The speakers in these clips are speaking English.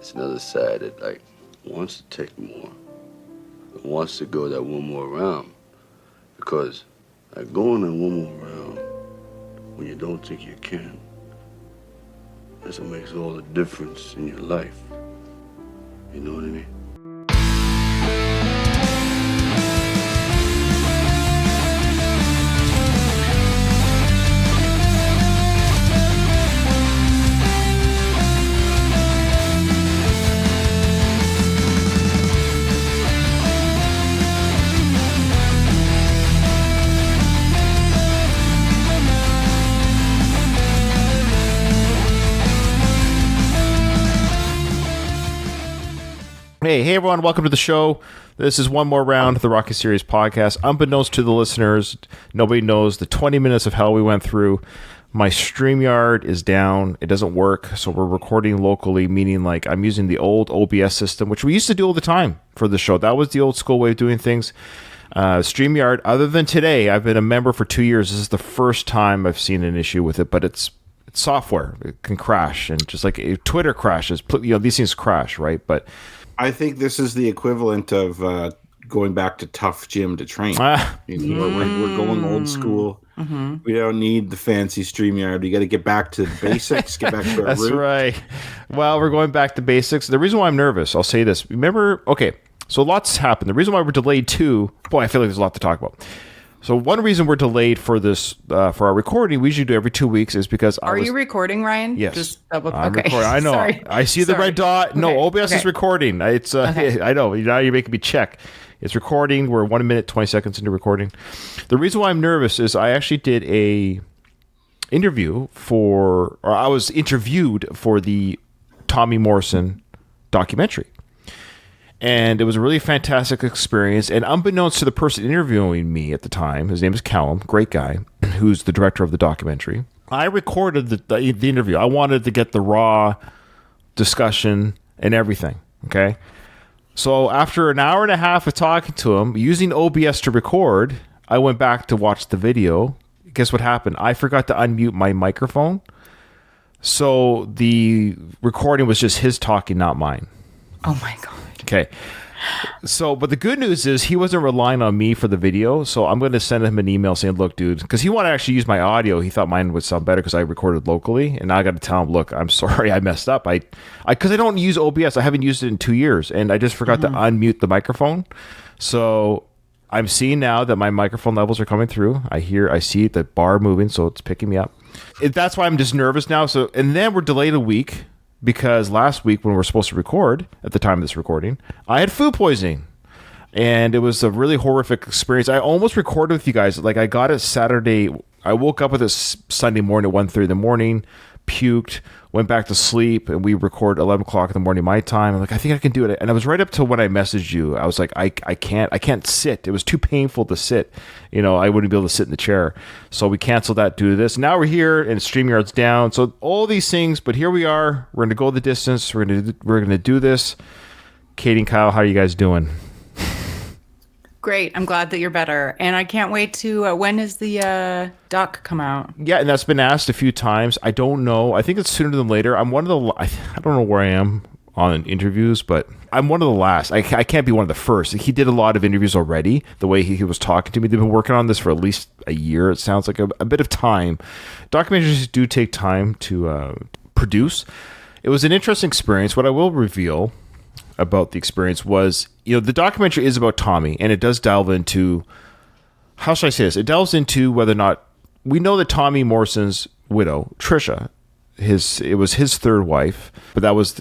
it's another side that like wants to take more, wants to go that one more round, because like going that one more round when you don't think you can, that's what makes all the difference in your life. You know what I mean? Hey everyone, welcome to the show. This is one more round of the Rocky Series podcast. Unbeknownst to the listeners, nobody knows the 20 minutes of hell we went through. My StreamYard is down. It doesn't work, so we're recording locally, meaning like I'm using the old OBS system, which we used to do all the time for the show. That was the old school way of doing things. StreamYard, other than today, I've been a member for 2 years. This is the first time I've seen an issue with it, but it's software. It can crash, and just like Twitter crashes, these things crash, right? But I think this is the equivalent of going back to tough gym to train. We're going old school. Mm-hmm. We don't need the fancy StreamYard. We got to get back to the basics, get back to our That's roots. Right. Well, we're going back to basics. The reason why I'm nervous, I'll say this. Remember, okay, so lots happened. The reason why we're delayed too, boy, I feel like there's a lot to talk about. So one reason we're delayed for this, for our recording, we usually do every 2 weeks, is because Are you recording, Ryan? Yes. Just double. I'm okay. recording. I know. Sorry. I see the red dot. Okay. No, OBS is recording. It's. I know. Now you're making me check. It's recording. We're 1 minute, 20 seconds into recording. The reason why I'm nervous is I actually did a I was interviewed for the Tommy Morrison documentary. And it was a really fantastic experience. And unbeknownst to the person interviewing me at the time, his name is Callum, great guy, who's the director of the documentary. I recorded the interview. I wanted to get the raw discussion and everything, okay? So after an hour and a half of talking to him, using OBS to record, I went back to watch the video. Guess what happened? I forgot to unmute my microphone. So the recording was just his talking, not mine. Oh my God. Okay. So, but the good news is he wasn't relying on me for the video. So I'm going to send him an email saying, look, dude, because he wanted to actually use my audio. He thought mine would sound better because I recorded locally. And now I got to tell him, look, I'm sorry I messed up. Because I don't use OBS. I haven't used it in 2 years. And I just forgot to unmute the microphone. So I'm seeing now that my microphone levels are coming through. I see the bar moving. So it's picking me up. That's why I'm just nervous now. So, and then we're delayed a week. Because last week when we were supposed to record, at the time of this recording, I had food poisoning. And it was a really horrific experience. I almost recorded with you guys. Like, I got it Saturday. I woke up with it Sunday morning at 1:30 in the morning, puked, went back to sleep, and we record 11 o'clock in the morning my time. I'm like, I think I can do it. And I was right up to when I messaged you. I was like, I can't sit. It was too painful to sit. I wouldn't be able to sit in the chair. So we canceled that due to this. Now we're here, and StreamYard's down. So all these things, but here we are. We're going to go the distance. We're going to do this. Katie and Kyle, how are you guys doing? Great. I'm glad that you're better. And I can't wait to, when does the doc come out? Yeah, and that's been asked a few times. I don't know. I think it's sooner than later. I'm one of the, I don't know where I am on interviews, but I'm one of the last. I can't be one of the first. He did a lot of interviews already, the way he was talking to me. They've been working on this for at least a year. It sounds like a bit of time. Documentaries do take time to produce. It was an interesting experience. What I will reveal about the experience was, the documentary is about Tommy, and it does delve into, how should I say this? It delves into whether or not, we know that Tommy Morrison's widow, Trisha, it was his third wife, but that was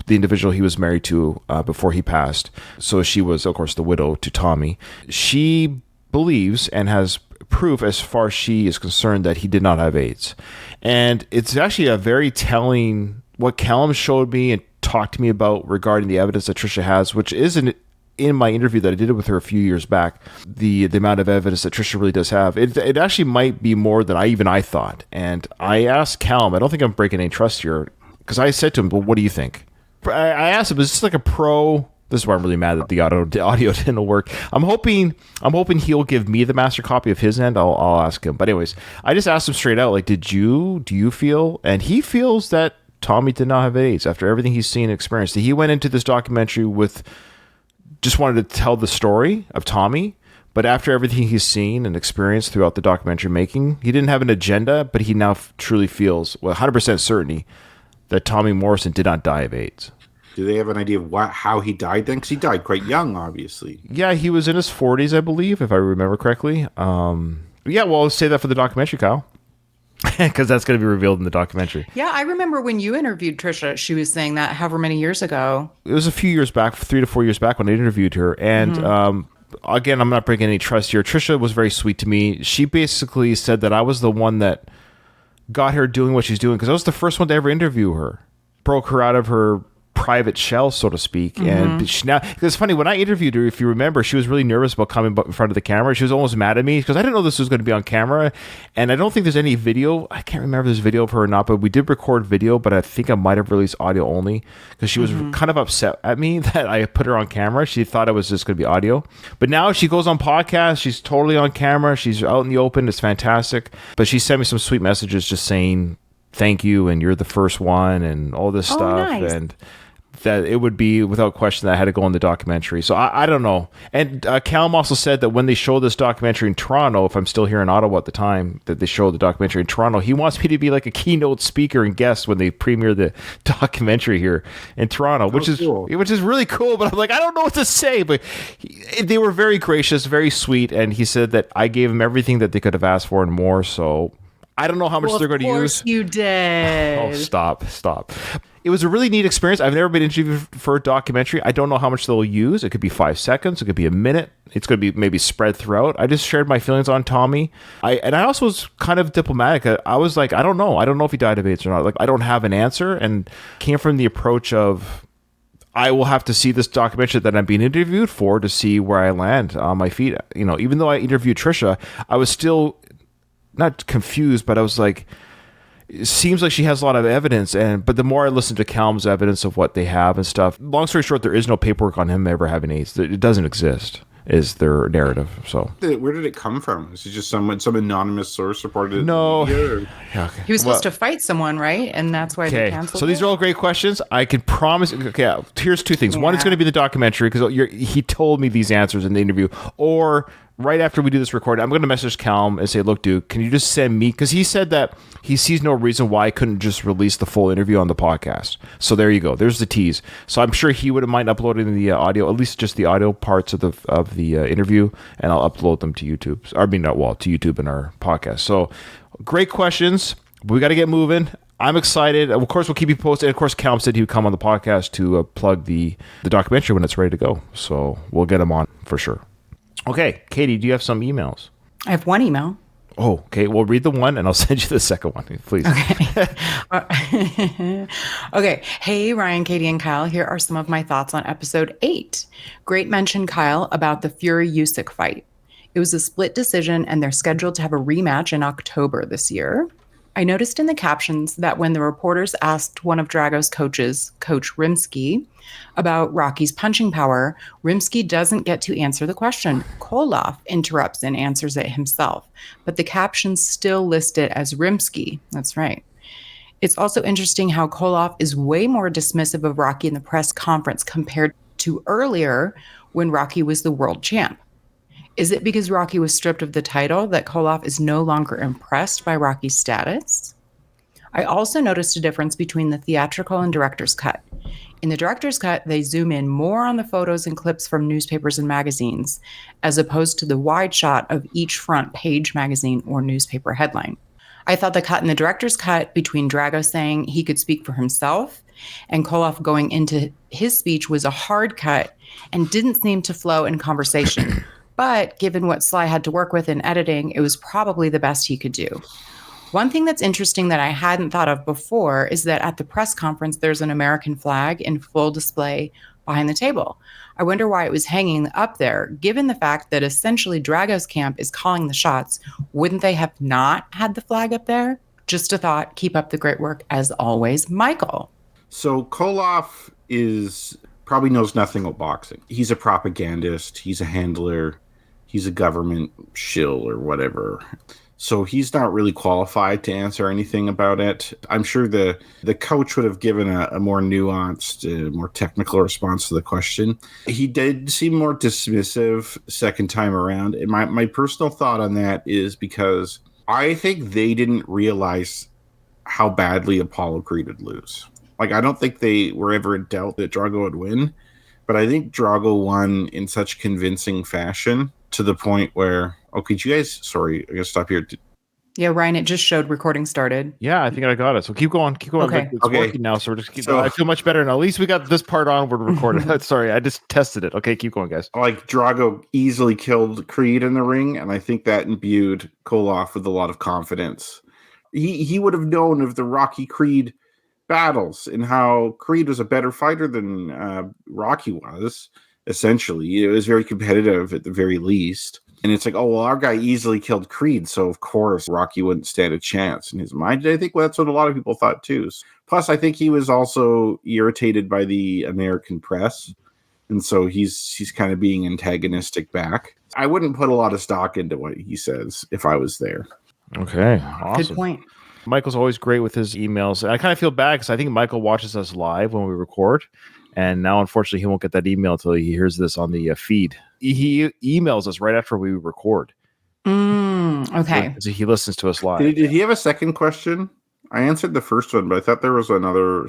the individual he was married to before he passed. So she was, of course, the widow to Tommy. She believes and has proof, as far as she is concerned, that he did not have AIDS. And it's actually a very telling, what Callum showed me and talked to me about regarding the evidence that Trisha has, which isn't in my interview that I did with her a few years back, the amount of evidence that Trisha really does have. It actually might be more than I thought. And I asked Callum, I don't think I'm breaking any trust here, because I said to him, well, what do you think? I asked him, is this like a pro? This is why I'm really mad that the audio didn't work. I'm hoping he'll give me the master copy of his end. I'll ask him. But anyways, I just asked him straight out, like, do you feel? And he feels that Tommy did not have AIDS after everything he's seen and experienced. He went into this documentary with just wanted to tell the story of Tommy, but after everything he's seen and experienced throughout the documentary making, he didn't have an agenda, but he now truly feels, with 100% certainty, that Tommy Morrison did not die of AIDS. Do they have an idea of how he died then? Because he died quite young, obviously. Yeah, he was in his 40s, I believe, if I remember correctly. Yeah, well, I'll say that for the documentary, Kyle. Because that's going to be revealed in the documentary. Yeah, I remember when you interviewed Trisha, she was saying that however many years ago. It was a few years back, 3 to 4 years back when I interviewed her. And again, I'm not breaking any trust here. Trisha was very sweet to me. She basically said that I was the one that got her doing what she's doing because I was the first one to ever interview her. Broke her out of her private shell, so to speak. And she, now, it's funny, when I interviewed her, if you remember, she was really nervous about coming in front of the camera. She was almost mad at me because I didn't know this was going to be on camera, and I don't think there's any video. I can't remember if there's video of her or not, but we did record video, but I think I might have released audio only because she was kind of upset at me that I put her on camera. She thought it was just going to be audio, but now she goes on podcasts. She's totally on camera. She's out in the open. It's fantastic. But she sent me some sweet messages just saying thank you and you're the first one and all this stuff. Nice. And that it would be without question that I had to go in the documentary. So I don't know. And Callum also said that when they show this documentary in Toronto, if I'm still here in Ottawa at the time that they show the documentary in Toronto, he wants me to be like a keynote speaker and guest when they premiere the documentary here in Toronto, which is really cool. But I'm like, I don't know what to say. But they were very gracious, very sweet, and he said that I gave him everything that they could have asked for and more. So I don't know how much they're going to use. Of course you did. Oh, stop. It was a really neat experience. I've never been interviewed for a documentary. I don't know how much they'll use. It could be 5 seconds. It could be a minute. It's going to be maybe spread throughout. I just shared my feelings on Tommy. I also was kind of diplomatic. I was like, I don't know. I don't know if he died of AIDS or not. Like, I don't have an answer. And came from the approach of, I will have to see this documentary that I'm being interviewed for to see where I land on my feet. You know, even though I interviewed Trisha, I was still not confused, but I was like, it seems like she has a lot of evidence, but the more I listen to Callum's evidence of what they have and stuff, long story short, there is no paperwork on him ever having AIDS. It doesn't exist, is their narrative. So where did it come from? Is it just some anonymous source reported it? No. Yeah, He was supposed to fight someone, right? And that's why they canceled so these are all great questions. I can promise. Okay, here's two things. One is going to be the documentary because he told me these answers in the interview, or right after we do this recording, I'm going to message Callum and say, look, dude, can you just send me? Because he said that he sees no reason why I couldn't just release the full interview on the podcast. So there you go. There's the tease. So I'm sure he wouldn't mind uploading the audio, at least just the audio parts of the interview, and I'll upload them to YouTube. To YouTube and our podcast. So great questions. But we got to get moving. I'm excited. Of course, we'll keep you posted. And of course, Callum said he would come on the podcast to plug the documentary when it's ready to go. So we'll get him on for sure. Okay, Katie, do you have some emails? I have one email. Oh, okay. Well, read the one, and I'll send you the second one, please. Okay. Okay. Hey, Ryan, Katie, and Kyle. Here are some of my thoughts on episode 8. Great mention, Kyle, about the Fury-Usyk fight. It was a split decision, and they're scheduled to have a rematch in October this year. I noticed in the captions that when the reporters asked one of Drago's coaches, Coach Rimsky, about Rocky's punching power, Rimsky doesn't get to answer the question. Koloff interrupts and answers it himself, but the captions still list it as Rimsky. That's right. It's also interesting how Koloff is way more dismissive of Rocky in the press conference compared to earlier when Rocky was the world champ. Is it because Rocky was stripped of the title that Koloff is no longer impressed by Rocky's status? I also noticed a difference between the theatrical and director's cut. In the director's cut, they zoom in more on the photos and clips from newspapers and magazines, as opposed to the wide shot of each front page magazine or newspaper headline. I thought the cut in the director's cut between Drago saying he could speak for himself and Koloff going into his speech was a hard cut and didn't seem to flow in conversation. But given what Sly had to work with in editing, it was probably the best he could do. One thing that's interesting that I hadn't thought of before is that at the press conference, there's an American flag in full display behind the table. I wonder why it was hanging up there. Given the fact that essentially Drago's camp is calling the shots, wouldn't they have not had the flag up there? Just a thought. Keep up the great work as always, Michael. So Koloff probably knows nothing about boxing. He's a propagandist. He's a handler. He's a government shill or whatever. So he's not really qualified to answer anything about it. I'm sure the coach would have given a more nuanced, more technical response to the question. He did seem more dismissive second time around. And my personal thought on that is because I think they didn't realize how badly Apollo Creed would lose. Like, I don't think they were ever in doubt that Drago would win, but I think Drago won in such convincing fashion to the point where, okay, you guys, sorry, I gotta stop here. Yeah, Ryan, it just showed recording started. Yeah, I think I got it. So keep going. Keep going. Okay. Like, it's working now, so we're just keep I feel much better now. At least we got this part on. We're recorded. Sorry, I just tested it. Okay, keep going, guys. Like, Drago easily killed Creed in the ring, and I think that imbued Koloff with a lot of confidence. He would have known of the Rocky Creed battles and how Creed was a better fighter than Rocky was. Essentially, it was very competitive at the very least. And it's like, oh, well, our guy easily killed Creed, so of course Rocky wouldn't stand a chance in his mind. I think that's what a lot of people thought too. Plus, I think he was also irritated by the American press, and so he's kind of being antagonistic back. I wouldn't put a lot of stock into what he says if I was there. Okay, awesome. Good point. Michael's always great with his emails. And I kind of feel bad because I think Michael watches us live when we record. And now, unfortunately, he won't get that email until he hears this on the feed. He emails us right after we record. Okay. So he listens to us live. Did he have a second question? I answered the first one, but I thought there was another.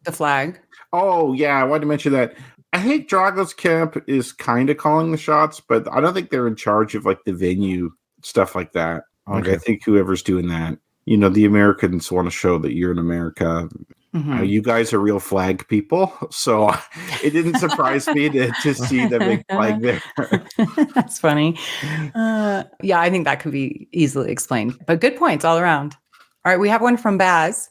The flag. Oh, yeah. I wanted to mention that. I think Drago's camp is kind of calling the shots, but I don't think they're in charge of like the venue, stuff like that. Like, Okay. I think whoever's doing that, you know, the Americans want to show that you're in America. Mm-hmm. You guys are real flag people, so it didn't surprise me to see the big flag there. That's funny. Yeah, I think that could be easily explained, but good points all around. All right, we have one from Baz.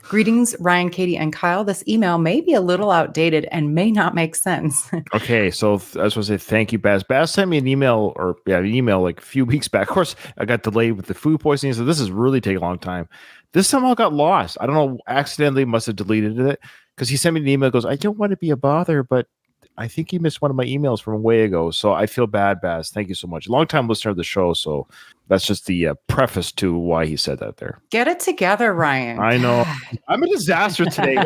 Greetings, Ryan, Katie, and Kyle. This email may be a little outdated and may not make sense. Okay, so I was going to say thank you, Baz. Baz sent me an email, like a few weeks back. Of course, I got delayed with the food poisoning, so this is really taking a long time. This somehow got lost. I don't know, accidentally must have deleted it because he sent me an email. Goes, I don't want to be a bother, but I think you missed one of my emails from way ago. So I feel bad, Baz. Thank you so much. Long-time listener of the show, so that's just the preface to why he said that there. Get it together, Ryan. I know. I'm a disaster today.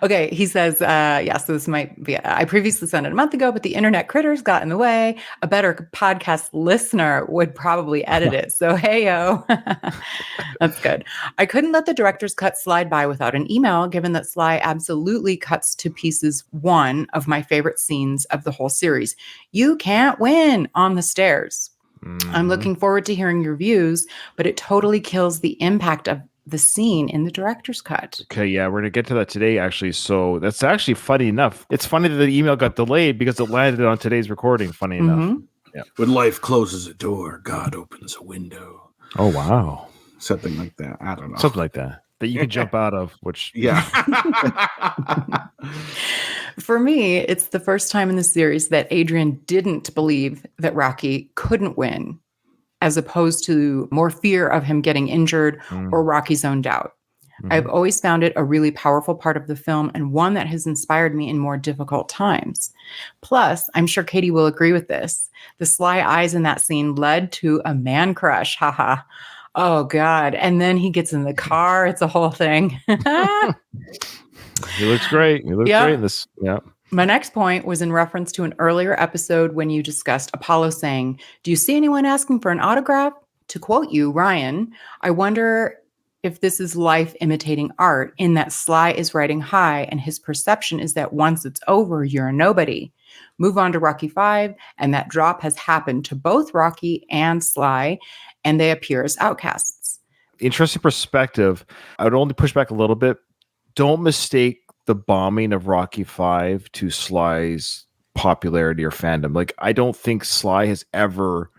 Okay, he says, so this might be, I previously sent it a month ago, but the internet critters got in the way. A better podcast listener would probably edit it. So, hey-o. That's good. I couldn't let the director's cut slide by without an email, given that Sly absolutely cuts to pieces one of my favorite scenes of the whole series. You can't win on the stairs. I'm looking forward to hearing your views, but it totally kills the impact of the scene in the director's cut. Okay, yeah, we're going to get to that today, actually. So that's actually funny enough. It's funny that the email got delayed because it landed on today's recording, funny enough. Yeah. When life closes a door, God opens a window. Oh, wow. Something like that. I don't know. Something like that you can jump out of, which... Yeah. For me, it's the first time in the series that Adrian didn't believe that Rocky couldn't win, as opposed to more fear of him getting injured or Rocky's own doubt. I've always found it a really powerful part of the film and one that has inspired me in more difficult times. Plus, I'm sure Katie will agree with this. The sly eyes in that scene led to a man crush. Haha. Oh, God. And then he gets in the car. It's a whole thing. He looks great. He looks great in this. Yeah. My next point was in reference to an earlier episode when you discussed Apollo saying, "Do you see anyone asking for an autograph?" To quote you, Ryan, I wonder if this is life imitating art, in that Sly is riding high and his perception is that once it's over, you're a nobody. Move on to Rocky V, and that drop has happened to both Rocky and Sly, and they appear as outcasts. Interesting perspective. I would only push back a little bit. Don't mistake the bombing of Rocky V to Sly's popularity or fandom. Like, I don't think Sly has ever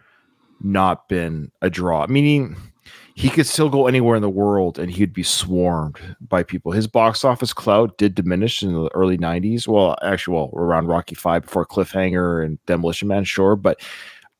not been a draw. Meaning, he could still go anywhere in the world and he'd be swarmed by people. His box office clout did diminish in the early 90s. Well, around Rocky V before Cliffhanger and Demolition Man, sure. But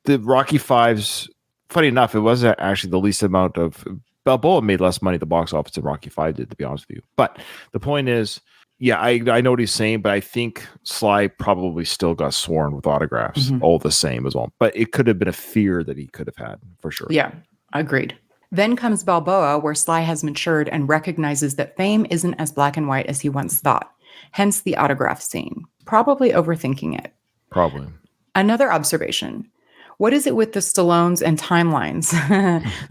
the Rocky V's, funny enough, it wasn't actually the least amount of... Balboa made less money at the box office than Rocky V did, to be honest with you. But the point is, Yeah, I know what he's saying, but I think Sly probably still got sworn with autographs, all the same as well. But it could have been a fear that he could have had, for sure. Yeah, agreed. Then comes Balboa, where Sly has matured and recognizes that fame isn't as black and white as he once thought. Hence the autograph scene. Probably overthinking it. Probably. Another observation. What is it with the Stallones and timelines?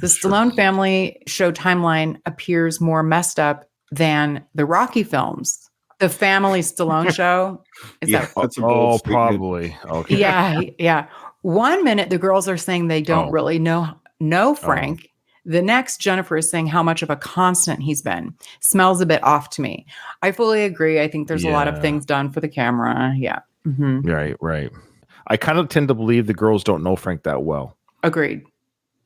The Stallone family show timeline appears more messed up than the Rocky films. The family Stallone show. Is that that's a bold statement. Probably. Okay. Yeah. 1 minute the girls are saying they don't really know Frank. The next, Jennifer is saying how much of a constant he's been. Smells a bit off to me. I fully agree. I think there's a lot of things done for the camera. Yeah. Right. I kind of tend to believe the girls don't know Frank that well. Agreed.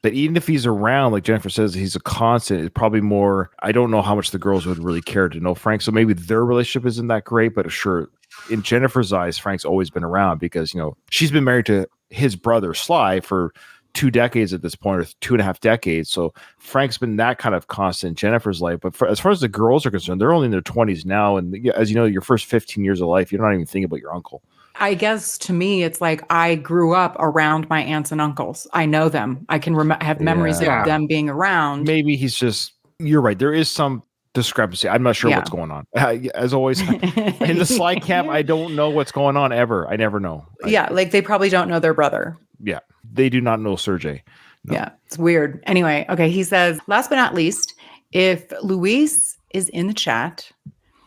But even if he's around, like Jennifer says, he's a constant. It's probably more, I don't know how much the girls would really care to know Frank. So maybe their relationship isn't that great, but sure, in Jennifer's eyes, Frank's always been around because, she's been married to his brother Sly for 2 decades at this point, or 2.5 decades. So Frank's been that kind of constant in Jennifer's life. But as far as the girls are concerned, they're only in their 20s now. And as you know, your first 15 years of life, you're not even thinking about your uncle. I guess to me, it's like I grew up around my aunts and uncles. I know them. I can have memories of them being around. Maybe he's just, you're right. There is some discrepancy. I'm not sure what's going on. As always, in the Sly camp, I don't know what's going on ever. I never know. Like they probably don't know their brother. Yeah. They do not know Sergey. No. Yeah. It's weird. Anyway, okay. He says, last but not least, if Luis is in the chat,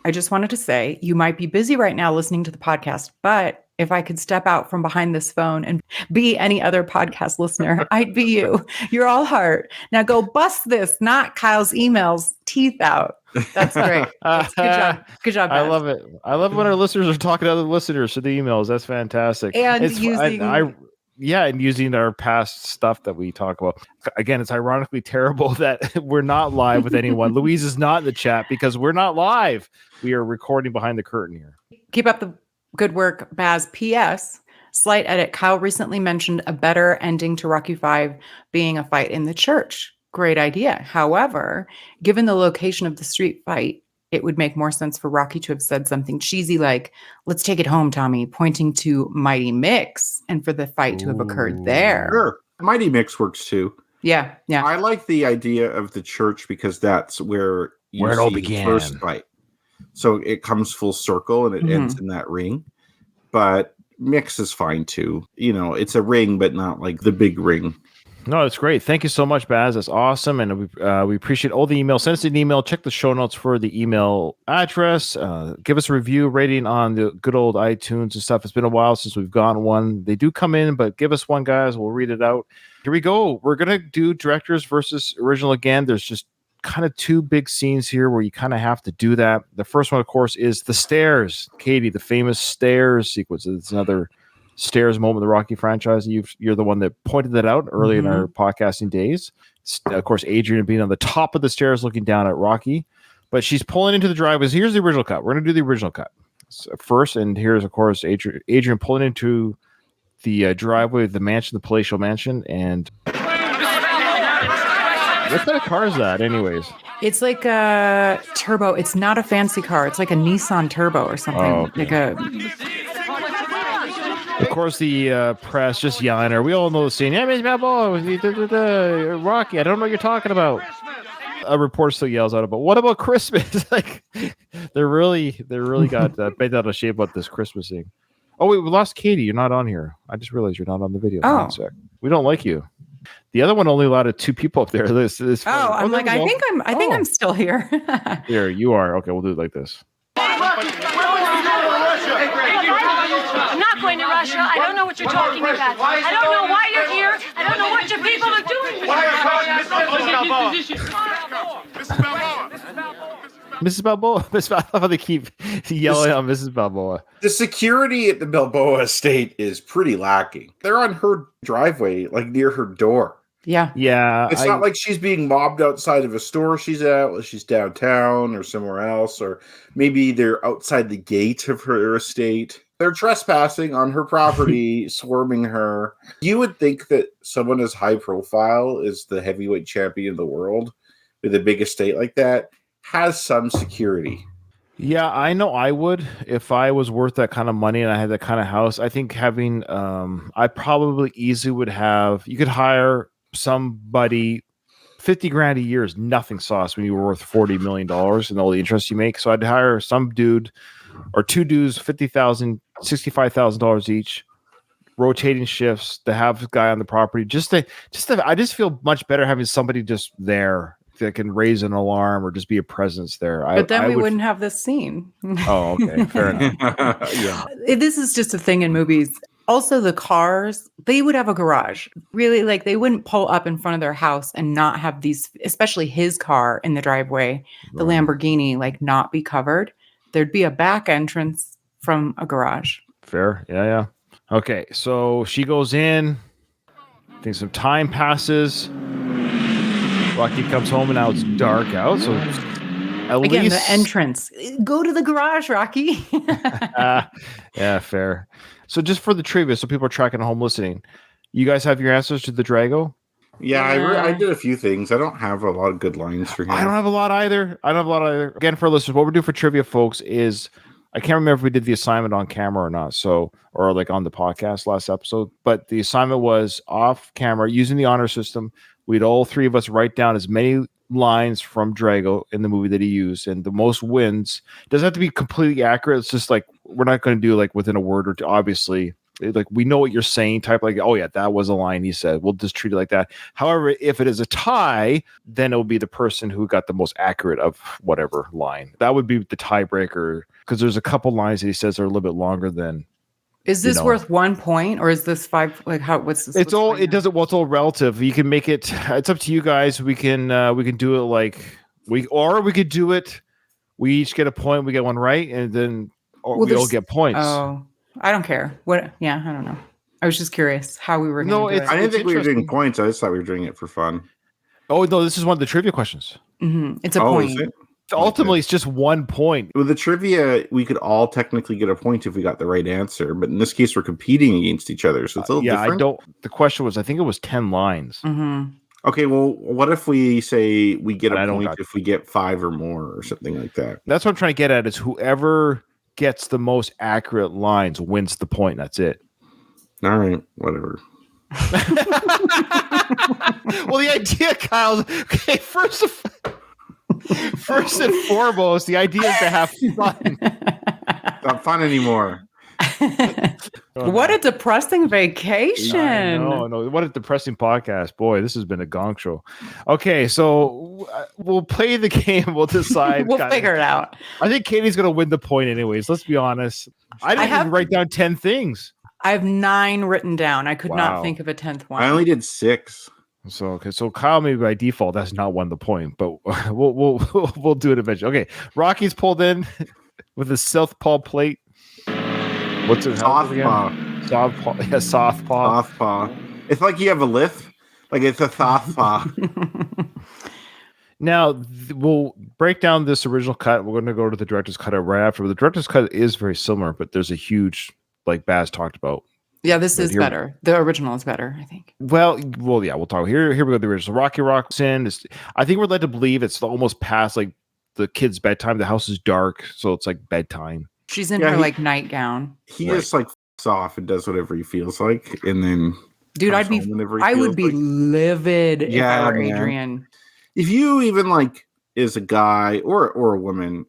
I just wanted to say you might be busy right now listening to the podcast, but if I could step out from behind this phone and be any other podcast listener, I'd be you. You're all heart. Now go bust this, not Kyle's emails, teeth out. That's great. Good job. Good job, I Beth. love it. I love when our listeners are talking to other listeners through the emails. That's fantastic. And using our past stuff that we talk about. Again, it's ironically terrible that we're not live with anyone. Louise is not in the chat because we're not live. We are recording behind the curtain here. Keep up the good work, Baz. P.S. Slight edit. Kyle recently mentioned a better ending to Rocky V being a fight in the church. Great idea. However, given the location of the street fight, it would make more sense for Rocky to have said something cheesy like, "Let's take it home, Tommy," pointing to Mighty Mix, and for the fight to have occurred there. Sure. Mighty Mix works too. Yeah. I like the idea of the church because that's where it all began. The first fight. So it comes full circle and it ends in that ring. But Mix is fine too. It's a ring, but not like the big ring. No, it's great. Thank you so much, Baz. That's awesome. And we appreciate all the emails. Send us an email. Check the show notes for the email address. Give us a review rating on the good old iTunes and stuff. It's been a while since we've gotten one. They do come in, but give us one, guys. We'll read it out. Here we go. We're going to do directors versus original again. There's just kind of 2 big scenes here where you kind of have to do that. The first one, of course, is the stairs. Katie, the famous stairs sequence. It's another stairs moment in the Rocky franchise. You're the one that pointed that out early in our podcasting days. Of course, Adrian being on the top of the stairs looking down at Rocky, but she's pulling into the driveway. So here's the original cut. We're going to do the original cut first, and here's, of course, Adrian pulling into the driveway of the mansion, the palatial mansion, and what kind of car is that, anyways? It's like a turbo. It's not a fancy car. It's like a Nissan Turbo or something. Oh, okay. Of course, the press just yelling at her. We all know the scene. Yeah, Miss Balboa, Rocky. I don't know what you're talking about. A reporter still yells out about, what about Christmas? Like they're really got bent out of shape about this Christmas thing. Oh wait, we lost Katie. You're not on here. I just realized you're not on the video. Oh, we don't like you. The other one only allowed 2 people up there. This I'm like, I think I'm still here. Here you are. Okay, we'll do it like this. I'm not going to Russia. I don't know what you're talking about. I don't know why you're here. I don't know what your people are doing. Mrs. Balboa. Mrs. Balboa. They keep yelling on Mrs. Balboa. The security at the Balboa estate is pretty lacking. They're on her driveway, like near her door. Yeah. It's not like she's being mobbed outside of a store she's at. She's downtown or somewhere else, or maybe they're outside the gate of her estate. They're trespassing on her property, swarming her. You would think that someone as high profile as the heavyweight champion of the world with a big estate like that has some security. Yeah, I know I would if I was worth that kind of money and I had that kind of house. I think having, I probably easily would have, you could hire somebody. 50 grand a year is nothing sauce when you were worth $40 million and all the interest you make. So I'd hire some dude or two dudes, $65,000 each, rotating shifts to have a guy on the property. I just feel much better having somebody just there that can raise an alarm or just be a presence there. But then we wouldn't have this scene. Oh, okay. Fair enough. Yeah. This is just a thing in movies. Also, the cars, they would have a garage. Really, like they wouldn't pull up in front of their house and not have these, especially his car in the driveway, the Lamborghini, like not be covered. There'd be a back entrance from a garage. Fair. Yeah. Okay. So she goes in. I think some time passes. Rocky comes home and now it's dark out. So Again, the entrance. Go to the garage, Rocky. Yeah, fair. So just for the trivia, so people are tracking at home listening, you guys have your answers to the Drago? Yeah, I did a few things. I don't have a lot of good lines for him. I don't have a lot either. Again, for listeners, what we're doing for trivia, folks, is I can't remember if we did the assignment on camera or not, or like on the podcast last episode, but the assignment was off camera using the honor system. We'd all three of us write down as many lines from Drago in the movie that he used, and the most wins. It doesn't have to be completely accurate. It's just like we're not going to do like within a word or two. Obviously, like we know what you're saying. Type like, oh yeah, that was a line he said. We'll just treat it like that. However, if it is a tie, then it will be the person who got the most accurate of whatever line. That would be the tiebreaker because there's a couple lines that he says are a little bit longer than. Is this worth 1 point or is this 5? Like how? What's this? It's all. It doesn't. Well, it's all relative. You can make it. It's up to you guys. We can do it like we could do it. We each get a point. We get one right, and then we all get points. Oh, I don't care. What? Yeah, I don't know. I was just curious how we were. No, I didn't think we were doing points. I just thought we were doing it for fun. Oh no, this is one of the trivia questions. Mm-hmm. It's a point. Is it? Ultimately, it's just 1 point. With the trivia, we could all technically get a point if we got the right answer, but in this case, we're competing against each other, so it's a little different. I don't. The question was, I think it was 10 lines. Mm-hmm. Okay, well, what if we say we get a point if we get 5 or more, or something like that? That's what I'm trying to get at. Is whoever gets the most accurate lines wins the point. That's it. All right, whatever. Well, the idea, Kyle. Okay, first and foremost, the idea is to have fun. Not fun anymore. What a depressing vacation. No. What a depressing podcast. Boy, this has been a gong show. Okay, so we'll play the game. We'll decide. We'll figure it out. I think Katie's going to win the point anyways. Let's be honest. I didn't even write down 10 things. I have 9 written down. I could not think of a 10th one. I only did 6. So Kyle maybe by default has not won the point, but we'll do it eventually. Okay, Rocky's pulled in with a southpaw plate. What's it? Southpaw. Southpaw. Yeah, southpaw. Southpaw. It's like you have a lift. Like it's a southpaw. Now we'll break down this original cut. We're going to go to the director's cut right after. But the director's cut is very similar, but there's a huge, like Baz talked about. Yeah, this is better. The original is better, I think. Well, yeah, we'll talk. Here we go. The original. Rocky rocks in. I think we're led to believe it's almost past like the kid's bedtime. The house is dark, so it's like bedtime. She's in her like nightgown. He just like f***s off and does whatever he feels like, and then dude, I would be livid if I were Adrian. If you even like is a guy or a woman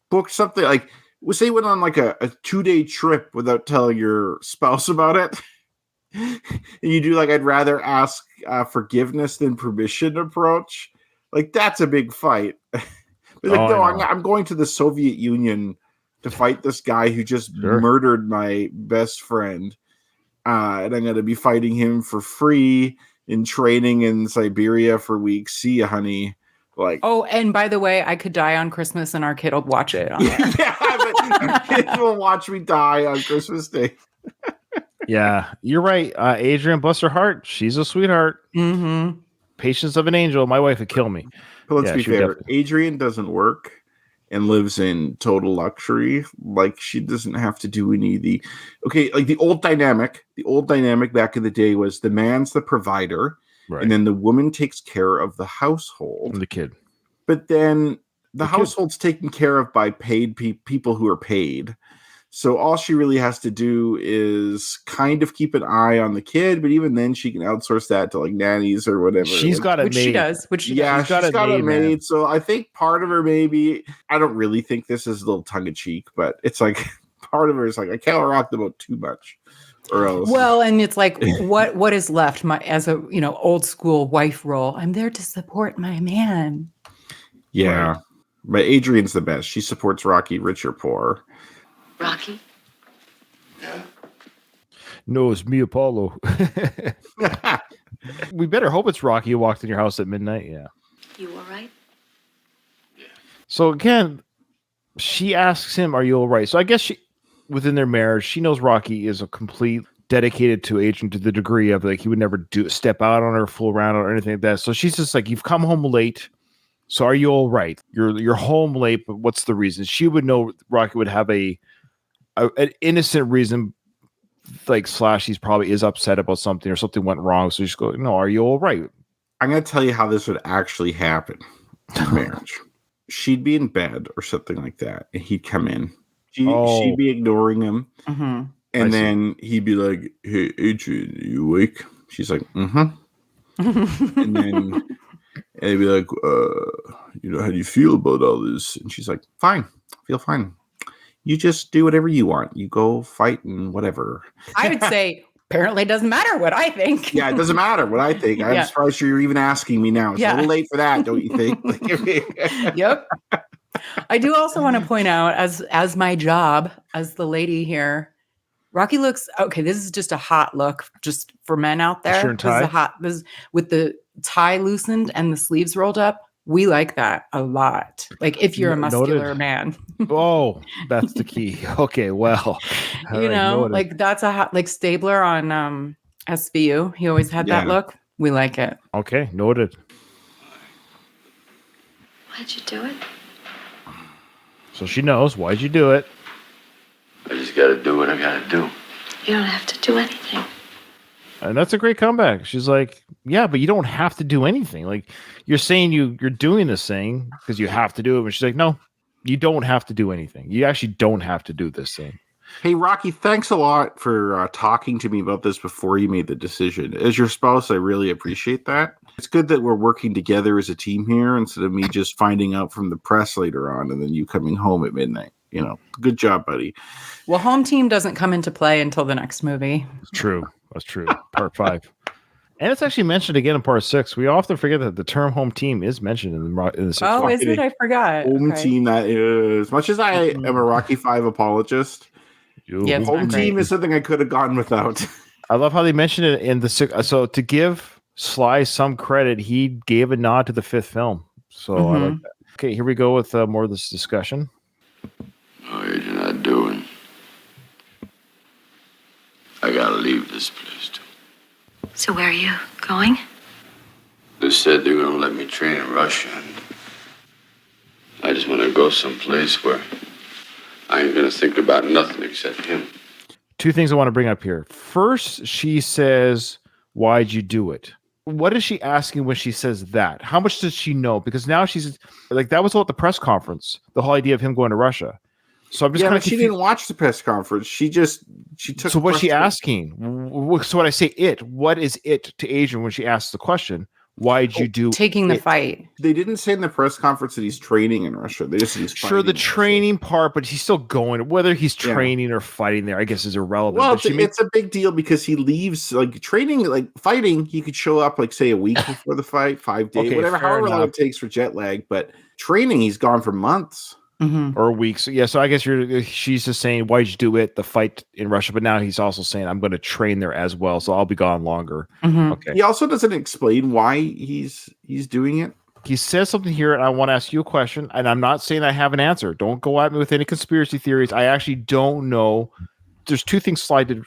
booked something like. Say you went on like a 2-day trip without telling your spouse about it. And you do like I'd rather ask forgiveness than permission approach. Like that's a big fight. I'm going to the Soviet Union to fight this guy who just murdered my best friend. And I'm going to be fighting him for free in training in Siberia for weeks. See ya, honey. Like, oh, and by the way, I could die on Christmas and our kid will watch it. Yeah, but kids will watch me die on Christmas Day. Yeah, you're right. Adrian, bless her heart. She's a sweetheart. Mm-hmm. Patience of an angel. My wife would kill me. But let's be fair. Adrian doesn't work and lives in total luxury. Like she doesn't have to do any of the. Okay, like the old dynamic back in the day was the man's the provider. Right. And then the woman takes care of the household. And the kid. But then the household's taken care of by paid people who are paid. So all she really has to do is kind of keep an eye on the kid, but even then she can outsource that to like nannies or whatever. She's got a maid. She does. She's got a maid. So I think part of her maybe, I don't really think this is a little tongue in cheek, but it's like part of her is like, I can't rock the boat too much. Or else. Well, and it's like what is left as a old school wife role. I'm there to support my man. Yeah. Right. But Adrian's the best. She supports Rocky, rich or poor. Rocky? Yeah. No, it's me, Apollo. We better hope it's Rocky who walked in your house at midnight. Yeah. You all right? Yeah. So again, she asks him, are you all right? So I guess within their marriage, she knows Rocky is a complete dedicated to Adrian to the degree of like he would never step out on her full round or anything like that. So she's just like, you've come home late. So are you all right? You're home late, but what's the reason? She would know Rocky would have an innocent reason, like / he's probably is upset about something or something went wrong. So she's going, no, are you all right? I'm going to tell you how this would actually happen in marriage. She'd be in bed or something like that, and he'd come in. She'd be ignoring him. Mm-hmm. And then he'd be like, hey, Adrian, are you awake? She's like, mm-hmm. And then he'd be like, how do you feel about all this? And she's like, fine. I feel fine. You just do whatever you want. You go fight and whatever. I would say, apparently it doesn't matter what I think. Yeah, it doesn't matter what I think. I'm surprised you're even asking me now. It's a little late for that, don't you think? Yep. I do also want to point out, as my job, as the lady here, Rocky looks okay. This is just a hot look, just for men out there. Shirt and tie. This is with the tie loosened and the sleeves rolled up. We like that a lot. Like if you're a muscular man. Oh, that's the key. Okay, well, like that's a hot, like Stabler on SVU. He always had that look. We like it. Okay, noted. Why'd you do it? So she knows. Why'd you do it? I just got to do what I got to do. You don't have to do anything. And that's a great comeback. She's like, yeah, but you don't have to do anything. Like you're saying you're doing this thing because you have to do it. But she's like, no, you don't have to do anything. You actually don't have to do this thing. Hey, Rocky, thanks a lot for talking to me about this before you made the decision. As your spouse, I really appreciate that. It's good that we're working together as a team here instead of me just finding out from the press later on and then you coming home at midnight. Good job, buddy. Well, home team doesn't come into play until the next movie. It's true. That's true. Part 5. And it's actually mentioned again in part 6. We often forget that the term home team is mentioned in the 6th. Oh, is it? I forgot. Home team, that is. As much as I am a Rocky 5 apologist, home team is something I could have gotten without. I love how they mentioned it in the 6th. So to give Sly some credit, he gave a nod to the 5th film. So I like that. Okay, here we go with more of this discussion. No, you're not doing. I gotta leave this place too. So where are you going? They said they're gonna let me train in Russia. And I just want to go someplace where I ain't gonna think about nothing except him. 2 things I want to bring up here. First, she says, why'd you do it? What is she asking when she says that? How much does she know? Because now she's like, that was all at the press conference, the whole idea of him going to Russia. So I'm just kind of. She didn't watch the press conference. She took. So what's she asking? So when I say it, what is it to Adrian when she asks the question? Why'd you do taking the fight? They didn't say in the press conference that he's training in Russia. They just said he's fighting. Sure, the training part, but he's still going. Whether he's training or fighting there, I guess is irrelevant. Well, it's a big deal because he leaves like training, like fighting. He could show up like say a week before the fight, 5 days, whatever, however long it takes for jet lag. But training, he's gone for months. Or weeks. So I guess she's just saying, why'd you do it? The fight in Russia. But now he's also saying, I'm going to train there as well. So I'll be gone longer. Okay. He also doesn't explain why he's doing it. He says something here, and I want to ask you a question. And I'm not saying I have an answer. Don't go at me with any conspiracy theories. I actually don't know. There's 2 things Sly did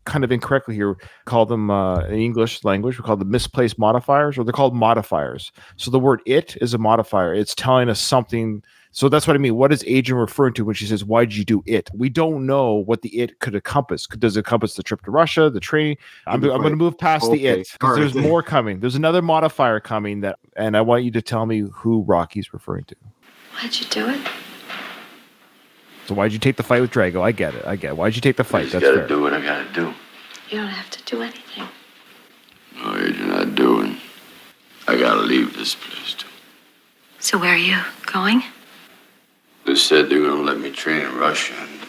kind of incorrectly here. Call them in English language, we call them misplaced modifiers, or they're called modifiers. So the word it is a modifier. It's telling us something. So that's what I mean. What is Adrian referring to when she says, why'd you do it? We don't know what the it could encompass. Does it encompass the trip to Russia, the training? I'm going to move past the it because there's more coming. There's another modifier coming and I want you to tell me who Rocky's referring to. Why'd you do it? So why'd you take the fight with Drago? I get it. Why'd you take the I fight? just That's gotta fair. do what I gotta do. You don't have to do anything. No, Adrian, I do, and I gotta leave this place, too. So where are you going? They said they're gonna let me train in Russia, and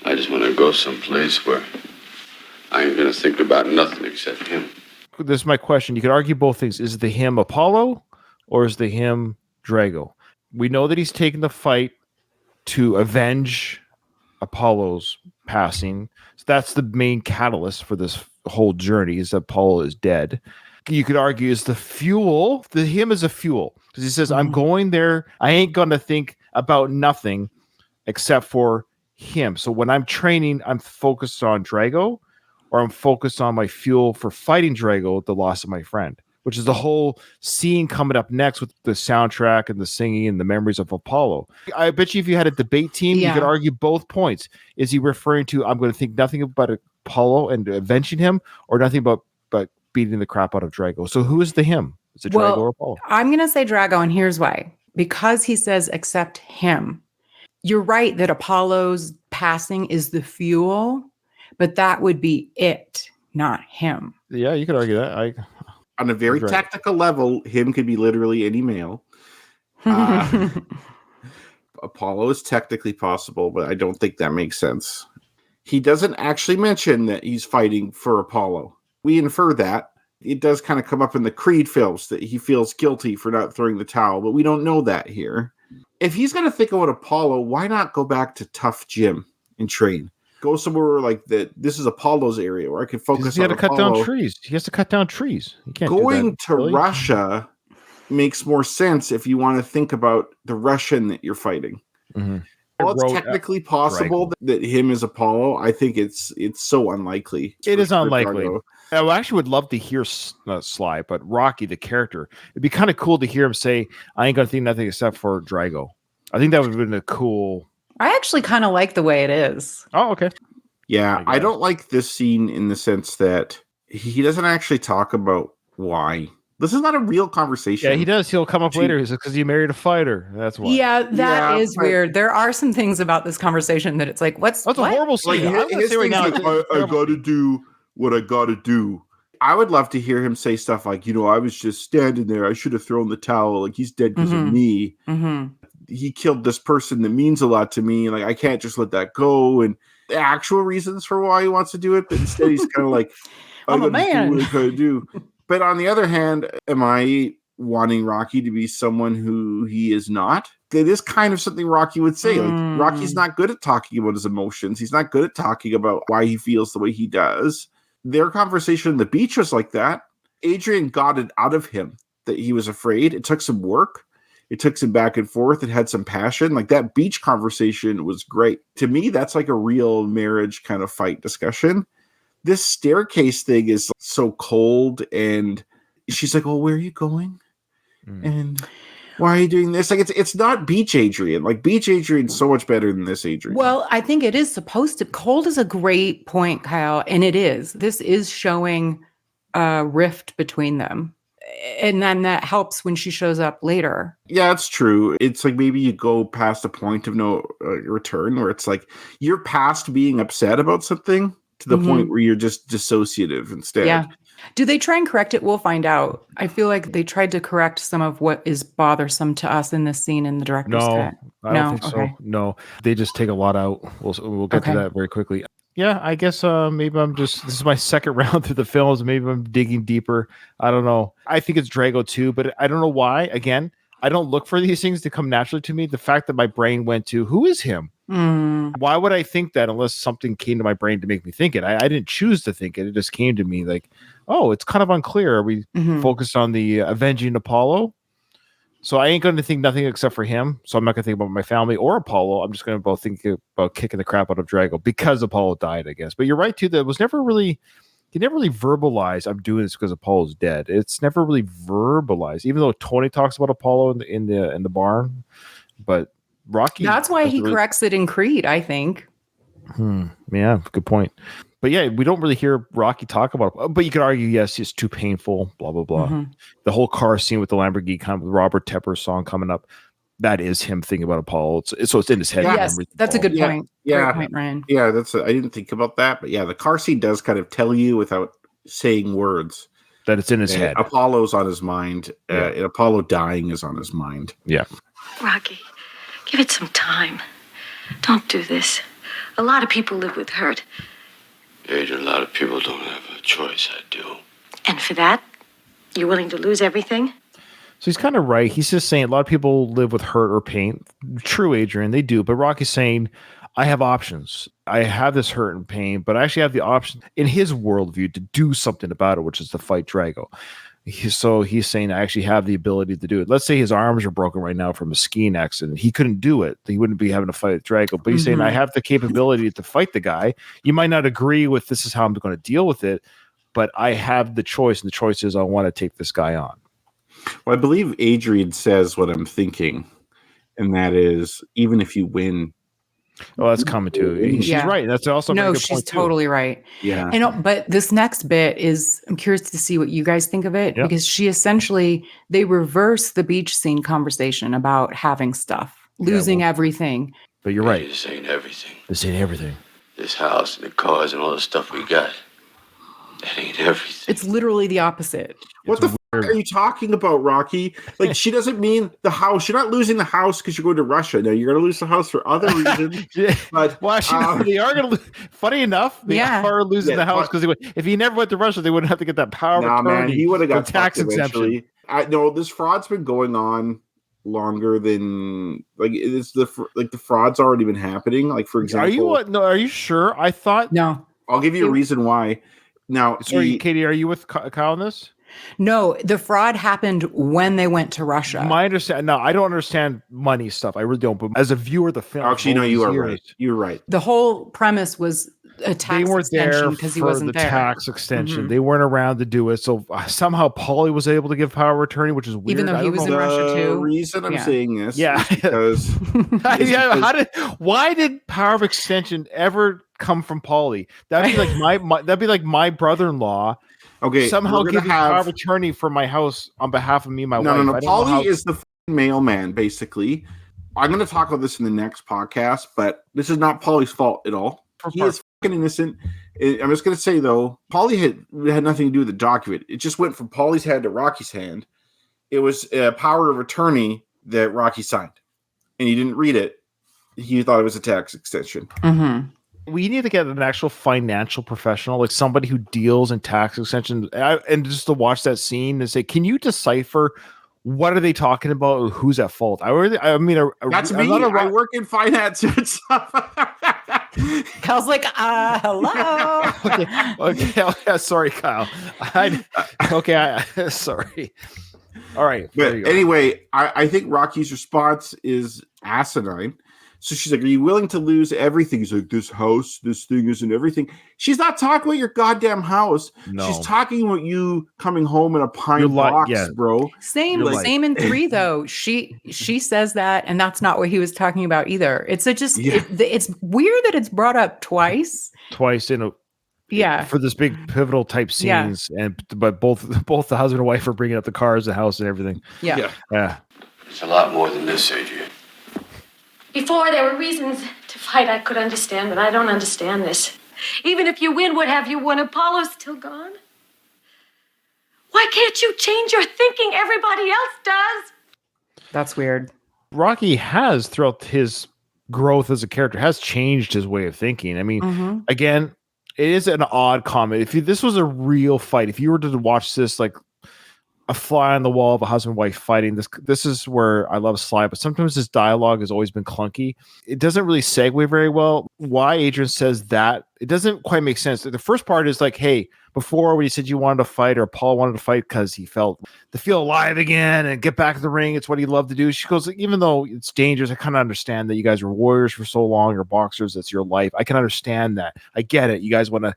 I just wanna go someplace where I ain't gonna think about nothing except him. This is my question. You could argue both things. Is the him Apollo or is the him Drago? We know that he's taken the fight to avenge Apollo's passing. So that's the main catalyst for this whole journey, is that Apollo is dead. You could argue is the fuel, the him is a fuel. Because he says, I'm going there. I ain't going to think about nothing except for him. So when I'm training, I'm focused on Drago, or I'm focused on my fuel for fighting Drago, the loss of my friend, which is the whole scene coming up next with the soundtrack and the singing and the memories of Apollo. I bet you if you had a debate team, you could argue both points. Is he referring to, I'm going to think nothing about Apollo and avenging him, or nothing about beating the crap out of Drago? So who is the him? Is it Drago or Apollo? I'm going to say Drago, and here's why. Because he says accept him. You're right that Apollo's passing is the fuel, but that would be it, not him. Yeah, you could argue that. On a very technical level, him could be literally any male. Apollo is technically possible, but I don't think that makes sense. He doesn't actually mention that he's fighting for Apollo. We infer that. It does kind of come up in the Creed films that he feels guilty for not throwing the towel, but we don't know that here. If he's going to think about Apollo, why not go back to Tough Gym and train? Go somewhere like that. This is Apollo's area where I can focus on Apollo. Cut down trees. He has to cut down trees. You can't Going to Russia makes more sense if you want to think about the Russian that you're fighting. Mm-hmm. Well, it's technically possible that him is Apollo. I think it's so unlikely. It is unlikely. I actually would love to hear Sly, but Rocky, the character, it'd be kind of cool to hear him say, I ain't going to think nothing except for Drago. I think that would have been a cool... I actually kind of like the way it is. Oh, okay. Yeah, I don't like this scene in the sense that he doesn't actually talk about why. This is not a real conversation. Yeah, he does. He'll come up later. He says, because you married a fighter. That's why. Yeah, that is weird. There are some things about this conversation that it's like, that's a horrible scene. Like, I got to do what I got to do. I would love to hear him say stuff like, I was just standing there. I should have thrown the towel. Like, he's dead because of me. Mm-hmm. He killed this person that means a lot to me. Like, I can't just let that go. And the actual reasons for why he wants to do it. But instead, he's kind of like, I'm a man. Do what I gotta do. But on the other hand, am I wanting Rocky to be someone who he is not? That is kind of something Rocky would say. Like, Rocky's not good at talking about his emotions. He's not good at talking about why he feels the way he does. Their conversation on the beach was like that. Adrian got it out of him that he was afraid. It took some work. It took some back and forth. It had some passion. Like, that beach conversation was great. To me, that's like a real marriage kind of fight discussion. This staircase thing is so cold, and she's like, "Oh, where are you going? And why are you doing this?" Like, it's not Beach Adrian. Like, Beach Adrian's so much better than this Adrian. Well, I think it is supposed to. Cold is a great point, Kyle, and it is. This is showing a rift between them, and then that helps when she shows up later. Yeah, it's true. It's like maybe you go past a point of no return, where it's like you're past being upset about something to the point where you're just dissociative instead. Yeah. Do they try and correct it? We'll find out. I feel like they tried to correct some of what is bothersome to us in this scene in the director's cut. I don't think so. No, they just take a lot out. We'll get to that very quickly. Yeah, I guess maybe this is my second round through the films. Maybe I'm digging deeper. I don't know. I think it's Drago too, but I don't know why. Again, I don't look for these things to come naturally to me. The fact that my brain went to, who is him? Why would I think that unless something came to my brain to make me think it? I didn't choose to think it. It just came to me like, oh, it's kind of unclear. Are we focused on the avenging Apollo? So I ain't going to think nothing except for him. So I'm not going to think about my family or Apollo. I'm just going to both think about kicking the crap out of Drago because Apollo died, I guess. But you're right too. That was never really. He never really verbalized, I'm doing this because Apollo's dead. It's never really verbalized, even though Tony talks about Apollo in the barn. But Rocky. That's why he corrects it in Creed, I think. Yeah, good point. But yeah, we don't really hear Rocky talk about it. But you could argue, yes, it's too painful, blah, blah, blah. The whole car scene with the Lamborghini, kind of Robert Tepper's song coming up. that is him thinking about Apollo. So it's in his head. Yes, that's a good point. Yeah. Great point, Ryan. Yeah, I didn't think about that, but yeah, the car scene does kind of tell you without saying words that it's in his head. Apollo's on his mind. And Apollo dying is on his mind. Yeah. Rocky, give it some time. Don't do this. A lot of people live with hurt. Adrian, a lot of people don't have a choice. I do. And for that, you're willing to lose everything? So he's kind of right. He's just saying a lot of people live with hurt or pain. True, Adrian, they do. But Rocky's saying, I have options. I have this hurt and pain, but I actually have the option in his worldview to do something about it, which is to fight Drago. So he's saying I actually have the ability to do it. Let's say his arms are broken right now from a skiing accident. He couldn't do it. He wouldn't be having to fight Drago. But he's saying I have the capability to fight the guy. You might not agree with this is how I'm going to deal with it, but I have the choice, and the choice is I want to take this guy on. Well, I believe Adrian says what I'm thinking, and that is even if you win. Oh, that's coming too. She's right. That's also a good she's point totally right. Yeah. But this next bit is, I'm curious to see what you guys think of it, because she essentially, they reverse the beach scene conversation about having stuff, losing everything. But you're right. This ain't everything. This ain't everything. This house and the cars and all the stuff we got. That ain't everything. It's literally the opposite. What the fuck are you talking about, Rocky? Like, she doesn't mean the house. You're not losing the house because you're going to Russia. No, you're going to lose the house for other reasons. But well, actually, they are going to. Funny enough, they are losing the house because if he never went to Russia, they wouldn't have to get that power. Nah, man, he would have got tax exemption. No, this fraud's been going on longer than the fraud's already been happening. Like, for example, are you sure? I thought no. I'll give you a reason why. Now, sorry, Katie, are you with Kyle on this? No, the fraud happened when they went to Russia. My understand. No, I don't understand money stuff. I really don't. But as a viewer of the film, actually, no, you are right. You're right. The whole premise was a tax extension because he wasn't there. Tax extension. They weren't around to do it. So somehow Paulie was able to give power of attorney, which is weird. Even though he was in Russia too. The reason I'm saying this, because why did power of extension ever come from Paulie? That'd be like my brother-in-law. Okay, somehow give power of attorney for my house on behalf of me and my wife. No. Paulie is the mailman, basically. I'm going to talk about this in the next podcast, but this is not Paulie's fault at all. He is fucking innocent. I'm just going to say, though, Paulie had nothing to do with the document. It just went from Paulie's hand to Rocky's hand. It was a power of attorney that Rocky signed, and he didn't read it. He thought it was a tax extension. Mm-hmm. We need to get an actual financial professional, like somebody who deals in tax extensions, and just to watch that scene and say, can you decipher what are they talking about? Who's at fault? That's me. I work in finance and stuff. Kyle's like, hello. Okay. Sorry, Kyle. Sorry. All right. But anyway, I think Rocky's response is asinine. So she's like, are you willing to lose everything? He's like, this house, this thing isn't everything. She's not talking about your goddamn house. No. She's talking about you coming home in a pine box, bro. Same in 3, though. She says that, and that's not what he was talking about either. It's it's weird that it's brought up twice in a for this big pivotal type scenes, but both the husband and wife are bringing up the cars, the house, and everything. Yeah. It's a lot more than this, Adrian. Before, there were reasons to fight I could understand, but I don't understand this. Even if you win, what have you won? Apollo's still gone. Why can't you change your thinking? Everybody else does. That's weird. Rocky has, throughout his growth as a character, has changed his way of thinking. I mean, again, it is an odd comment. If this was a real fight, if you were to watch this like a fly on the wall of a husband and wife fighting, this is where I love Sly, but sometimes his dialogue has always been clunky. It doesn't really segue very well. Why Adrian says that, it doesn't quite make sense. The first part is like, hey, before when you said you wanted to fight, or Paul wanted to fight because he felt to feel alive again and get back in the ring, it's what he loved to do. She goes, even though it's dangerous, I kind of understand that you guys were warriors for so long, or boxers, that's your life. I can understand that. I get it. You guys want to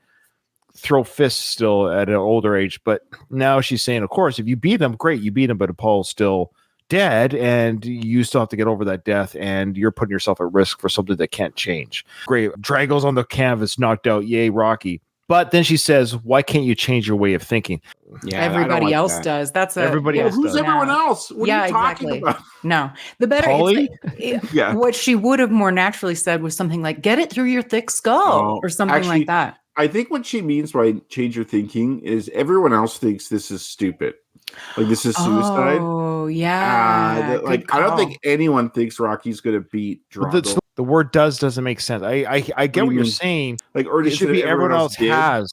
throw fists still at an older age, but now she's saying, of course, if you beat him, great, you beat him, but Paul's still dead, and you still have to get over that death, and you're putting yourself at risk for something that can't change. Great, Drago's on the canvas, knocked out, yay, Rocky. But then she says, why can't you change your way of thinking? Yeah, Everybody else does. That's Everybody else who's does. everyone else? What are you talking about? No, the better. Polly? Yeah. What she would have more naturally said was something like, "Get it through your thick skull," or something actually, like that. I think what she means by change your thinking is everyone else thinks this is stupid. Like this is suicide. Oh, yeah. I don't think anyone thinks Rocky's going to beat Drago. The word doesn't make sense. I get what you're saying. Like, or it should be everyone else has.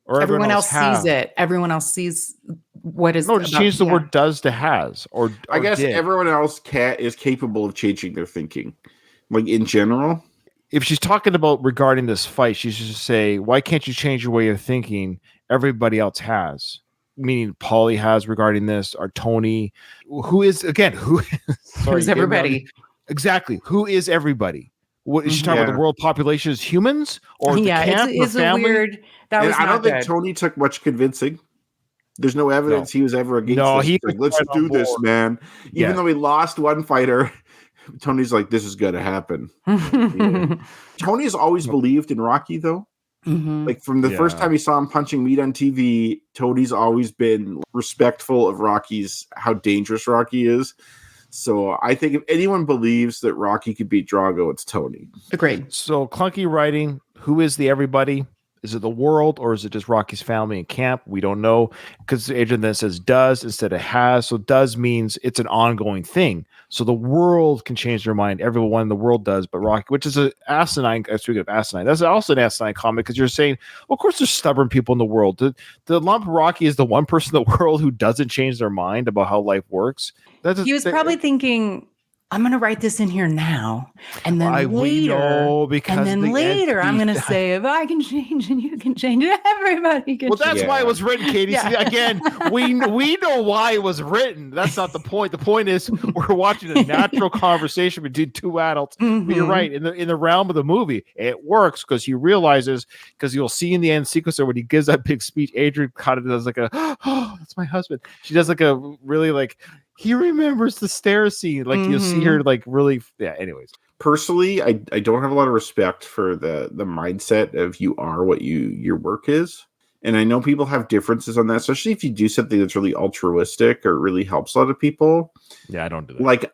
Or everyone else sees it. Everyone else sees what is. No, just change the word does to has. Or I guess did. everyone else is capable of changing their thinking. Like in general. If she's talking about regarding this fight, she should just say, why can't you change your way of thinking? Everybody else has. Meaning Polly has regarding this, or Tony. Who is everybody? Exactly. Who is everybody? What is she talking about? The world population is humans, or the camp, it's the family? A weird. That was. I don't think Tony took much convincing. There's no evidence he was ever against. No, he's like, let's do this, man. Even though we lost one fighter, Tony's like, this is going to happen. Tony's always believed in Rocky, though. Mm-hmm. Like from the first time he saw him punching meat on TV, Tony's always been respectful of how dangerous Rocky is. So I think if anyone believes that Rocky could beat Drago, it's Tony. Agreed. So clunky writing. Who is the everybody? Is it the world, or is it just Rocky's family and camp? We don't know, because Adrian then says does instead of has. So does means it's an ongoing thing. So the world can change their mind. Everyone in the world does, but Rocky, which is an asinine. Speaking of asinine, that's also an asinine comment, because you're saying, well, of course, there's stubborn people in the world. The lump Rocky is the one person in the world who doesn't change their mind about how life works. He was probably thinking, I'm going to write this in here now, and then later, I'm going to say, if I can change and you can change it, everybody can. Well, that's why it was written, Katie. Yeah. See, again, we know why it was written. That's not the point. The point is we're watching a natural conversation between two adults. Mm-hmm. But you're right. In the realm of the movie, it works because he realizes, because you'll see in the end sequence when he gives that big speech, Adrian kind of does like a, oh, that's my husband. She does like a really like. He remembers the stair scene. Like you'll see her like really. Yeah. Anyways, personally, I don't have a lot of respect for the mindset of you are what your work is, and I know people have differences on that, especially if you do something that's really altruistic or really helps a lot of people. Yeah, I don't do that. Like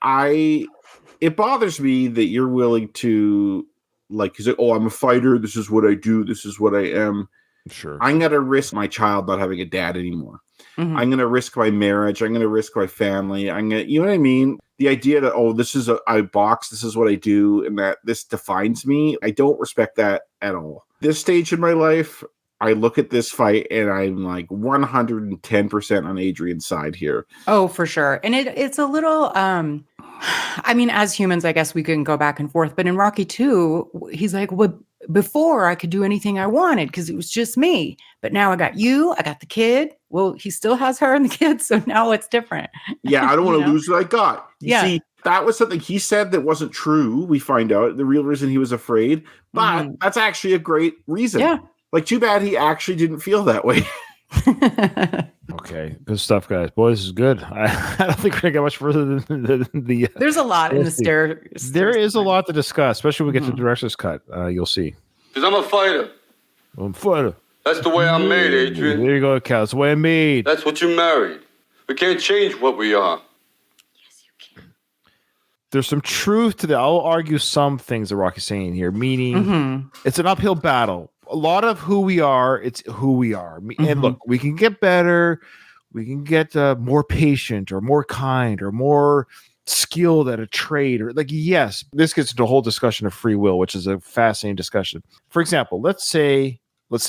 it bothers me that you're willing to like, he's like, oh, I'm a fighter. This is what I do. This is what I am. Sure. I'm gonna risk my child not having a dad anymore. Mm-hmm. I'm going to risk my marriage. I'm going to risk my family. You know what I mean? The idea that, oh, this is I box, this is what I do, and that this defines me. I don't respect that at all. This stage in my life, I look at this fight and I'm like 110% on Adrian's side here. Oh, for sure. And it's a little, I mean, as humans, I guess we can go back and forth, but in Rocky 2, he's like, well, before I could do anything I wanted because it was just me. But now I got you, I got the kid. Well, he still has her and the kid. So now it's different. Yeah, I don't want to lose what I got. You see, that was something he said that wasn't true. We find out the real reason he was afraid. But that's actually a great reason. Yeah. Like, too bad he actually didn't feel that way. Okay, good stuff, guys. Boy, this is good. I don't think we're gonna get much further than the. There's a lot in the stair. There is a lot to discuss, especially when we get to the director's cut. You'll see. Because I'm a fighter. I'm a fighter. That's the way I'm made, Adrian. There you go, Cal. That's the way I'm made. That's what you married. We can't change what we are. Yes, you can. There's some truth to that. I'll argue some things that Rocky's saying here, meaning it's an uphill battle. A lot of who we are, it's who we are. And look, we can get better. We can get more patient or more kind or more skilled at a trade. Or like, yes, this gets into a whole discussion of free will, which is a fascinating discussion. For example, let's say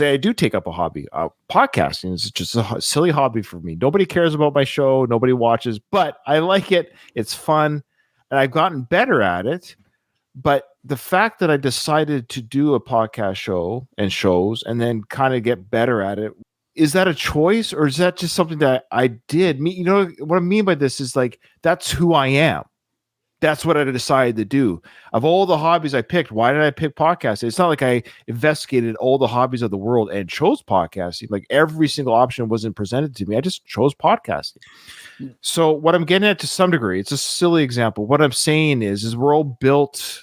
I do take up a hobby. Podcasting is just a silly hobby for me. Nobody cares about my show. Nobody watches, but I like it. It's fun. And I've gotten better at it. But the fact that I decided to do a podcast show and shows and then kind of get better at it, is that a choice or is that just something that I did? You know, what I mean by this is like, that's who I am. That's what I decided to do. Of all the hobbies I picked, why did I pick podcasting? It's not like I investigated all the hobbies of the world and chose podcasting. Like every single option wasn't presented to me. I just chose podcasting. So what I'm getting at to some degree, it's a silly example. What I'm saying is we're all built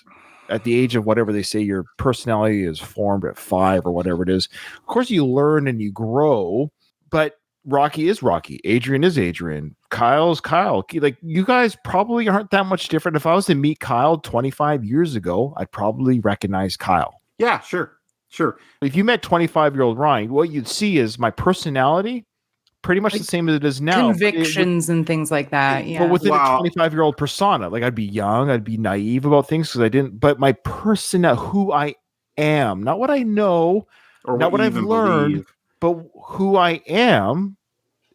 at the age of whatever they say your personality is formed at 5 or whatever it is. Of course, you learn and you grow, but Rocky is Rocky. Adrian is Adrian. Kyle's Kyle. Like, you guys probably aren't that much different. If I was to meet Kyle 25 years ago, I'd probably recognize Kyle. Yeah, sure. If you met 25-year-old Ryan, what you'd see is my personality pretty much the same as it is now. Convictions and things like that. Yeah. But within a 25-year-old persona, like, I'd be young, I'd be naive about things because I didn't. But my persona, who I am, not what I know, Or not what I've learned, but who I am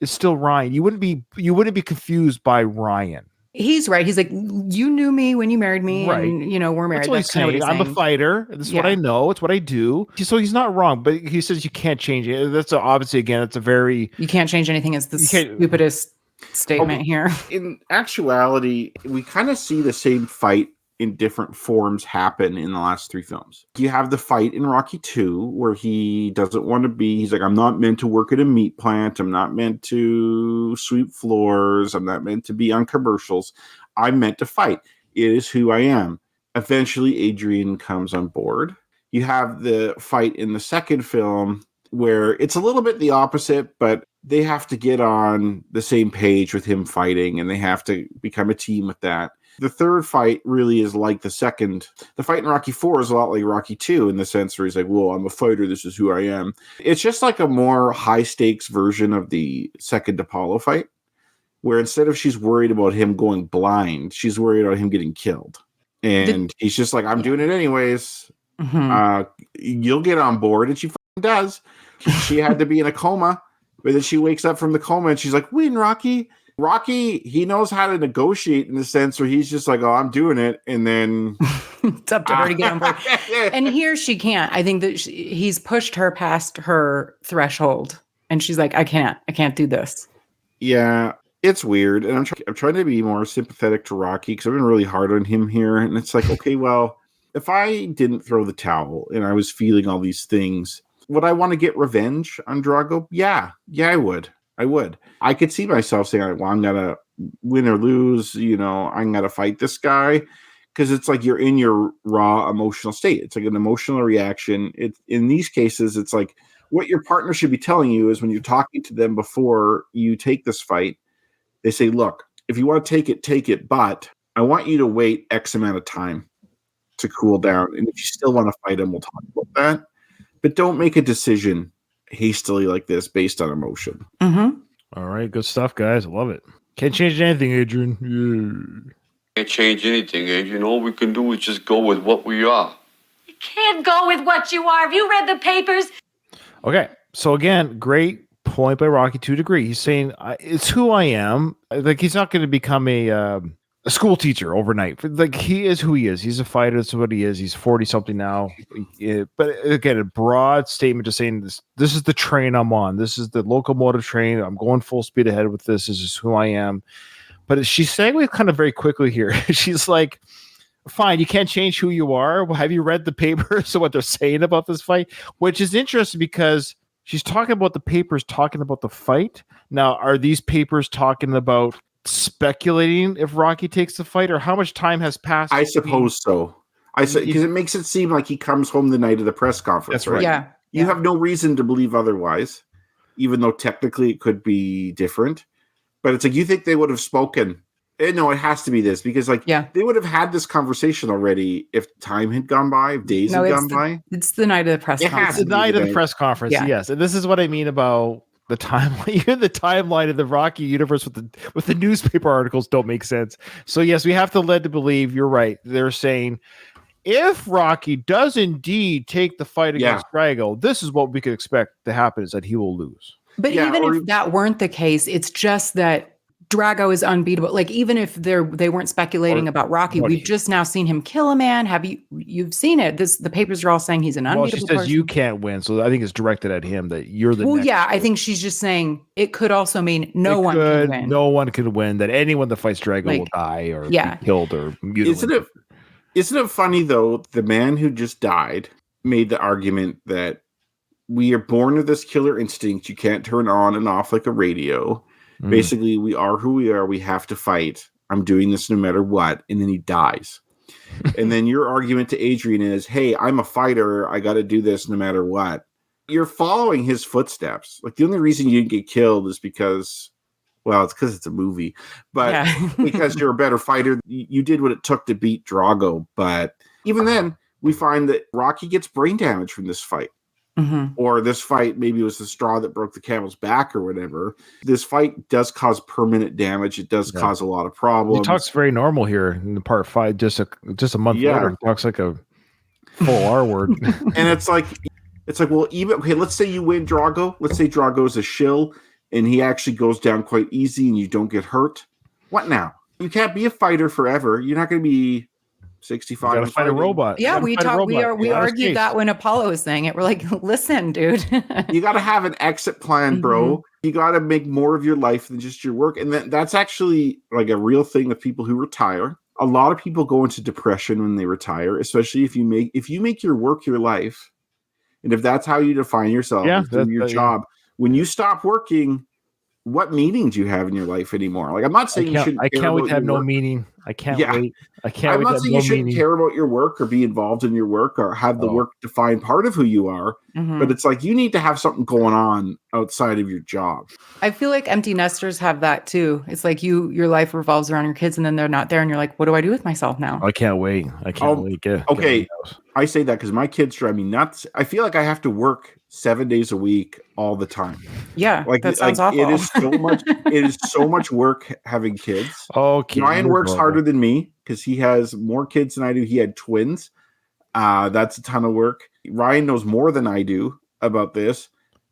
is still Ryan. You wouldn't be confused by Ryan. He's right. He's like, you knew me when you married me, right? And we're married. That's what he's saying. I'm a fighter. This is what I know. It's what I do. So he's not wrong, but he says you can't change it. That's obviously, again, it's a very you can't change anything. It's the stupidest statement here. In actuality, we kind of see the same fight in different forms happen in the last 3 films. You have the fight in Rocky 2 where he doesn't want to be, he's like, I'm not meant to work at a meat plant. I'm not meant to sweep floors. I'm not meant to be on commercials. I'm meant to fight. It is who I am. Eventually, Adrian comes on board. You have the fight in the second film where it's a little bit the opposite, but they have to get on the same page with him fighting and they have to become a team with that. The third fight really is like the second. The fight in Rocky 4 is a lot like Rocky 2 in the sense where he's like, well, I'm a fighter. This is who I am. It's just like a more high stakes version of the second Apollo fight, where instead of she's worried about him going blind, she's worried about him getting killed. And he's just like, I'm doing it anyways. Mm-hmm. You'll get on board. And she does. She had to be in a coma, but then she wakes up from the coma and she's like, win, Rocky. Rocky, he knows how to negotiate in the sense where he's just like, oh, I'm doing it. And then it's up to her to get on board. And here she can't. I think that he's pushed her past her threshold. And she's like, I can't do this. Yeah, it's weird. And I'm trying to be more sympathetic to Rocky because I've been really hard on him here. And it's like, okay, well, if I didn't throw the towel and I was feeling all these things, would I want to get revenge on Drago? Yeah, I would. I could see myself saying, well, I'm going to win or lose, I'm going to fight this guy. Because it's like you're in your raw emotional state. It's like an emotional reaction. In these cases, it's like what your partner should be telling you is when you're talking to them before you take this fight, they say, look, if you want to take it. But I want you to wait X amount of time to cool down. And if you still want to fight him, we'll talk about that. But don't make a decision hastily like this based on emotion. Mm-hmm. All right, good stuff, guys. I love it. Can't change anything, Adrian. Yeah. Can't change anything, Adrian. All we can do is just go with what we are. You can't go with what you are. Have you read the papers? Okay, so again, great point by Rocky to a degree. He's saying it's who I am. Like, he's not going to become a school teacher overnight. Like, he is who he is. He's a fighter. That's what he is. He's 40-something now. But again, a broad statement just saying this is the train I'm on. This is the locomotive train. I'm going full speed ahead with this. This is who I am. But she's saying it kind of very quickly here. She's like, fine, you can't change who you are. Well, have you read the papers of what they're saying about this fight? Which is interesting because she's talking about the papers, talking about the fight. Now, are these papers talking about speculating if Rocky takes the fight, or how much time has passed? I suppose so. Because it makes it seem like he comes home the night of the press conference. That's right. Yeah. You have no reason to believe otherwise, even though technically it could be different. But it's like, you think they would have spoken? No, it has to be this because, they would have had this convetion already if time had gone by, if days had gone by. It's the night of the press conference. It's the night of the press conference. Yeah. Yes, and this is what I mean about the timeline. Even the timeline of the Rocky universe with the newspaper articles don't make sense. So yes, we have to lead to believe you're right. They're saying if Rocky does indeed take the fight against Drago, this is what we could expect to happen: is that he will lose. But even if that weren't the case, it's just that Drago is unbeatable. Like, even if they weren't speculating about Rocky, we've just now seen him kill a man. You've seen it? The papers are all saying he's an unbeatable person. Well, she says you can't win, so I think it's directed at him that you're the. Well, yeah, I think she's just saying it could also mean no one can win. No one could win. That anyone that fights Drago will die or be killed or mutilated. Isn't it funny though? The man who just died made the argument that we are born with this killer instinct. You can't turn on and off like a radio. Basically, we are who we are. We have to fight. I'm doing this no matter what. And then he dies. And then your argument to Adrian is, hey, I'm a fighter. I got to do this no matter what. you're following his footsteps. Like the only reason you didn't get killed is because, well, it's because it's a movie, but because you're a better fighter. You did what it took to beat Drago. But even then, we find that Rocky gets brain damage from this fight. Or this fight, maybe it was the straw that broke the camel's back or whatever. This fight does cause permanent damage. It does cause a lot of problems. He talks very normal here in the part 5. Just a month later, he talks like a full R word. And it's like, well, even let's say you win Drago. Let's say Drago's a shill, and he actually goes down quite easy, and you don't get hurt. What now? You can't be a fighter forever. You're not going to be 65. You gotta fight a robot. Yeah, we argued that when Apollo was saying it. We're like, listen, dude. You got to have an exit plan, bro. You got to make more of your life than just your work. And that's actually like a real thing with people who retire. A lot of people go into depression when they retire, especially if you make your work your life. And if that's how you define yourself, through your job, when you stop working, what meaning do you have in your life anymore? Like, I'm not saying you shouldn't. I can't wait to have no meaning. I can't wait. I'm not saying you shouldn't care about your work or be involved in your work or have the work define part of who you are. But it's like you need to have something going on outside of your job. I feel like empty nesters have that too. It's like your life revolves around your kids, and then they're not there, and you're like, what do I do with myself now? I can't wait. Okay, I say that because my kids drive me nuts. I feel like I have to work 7 days a week all the time. Yeah, like that sounds awful. It is so much. It is so much work having kids. Okay, Ryan works harder than me because he has more kids than I do. He had twins. That's a ton of work. Ryan knows more than I do about this.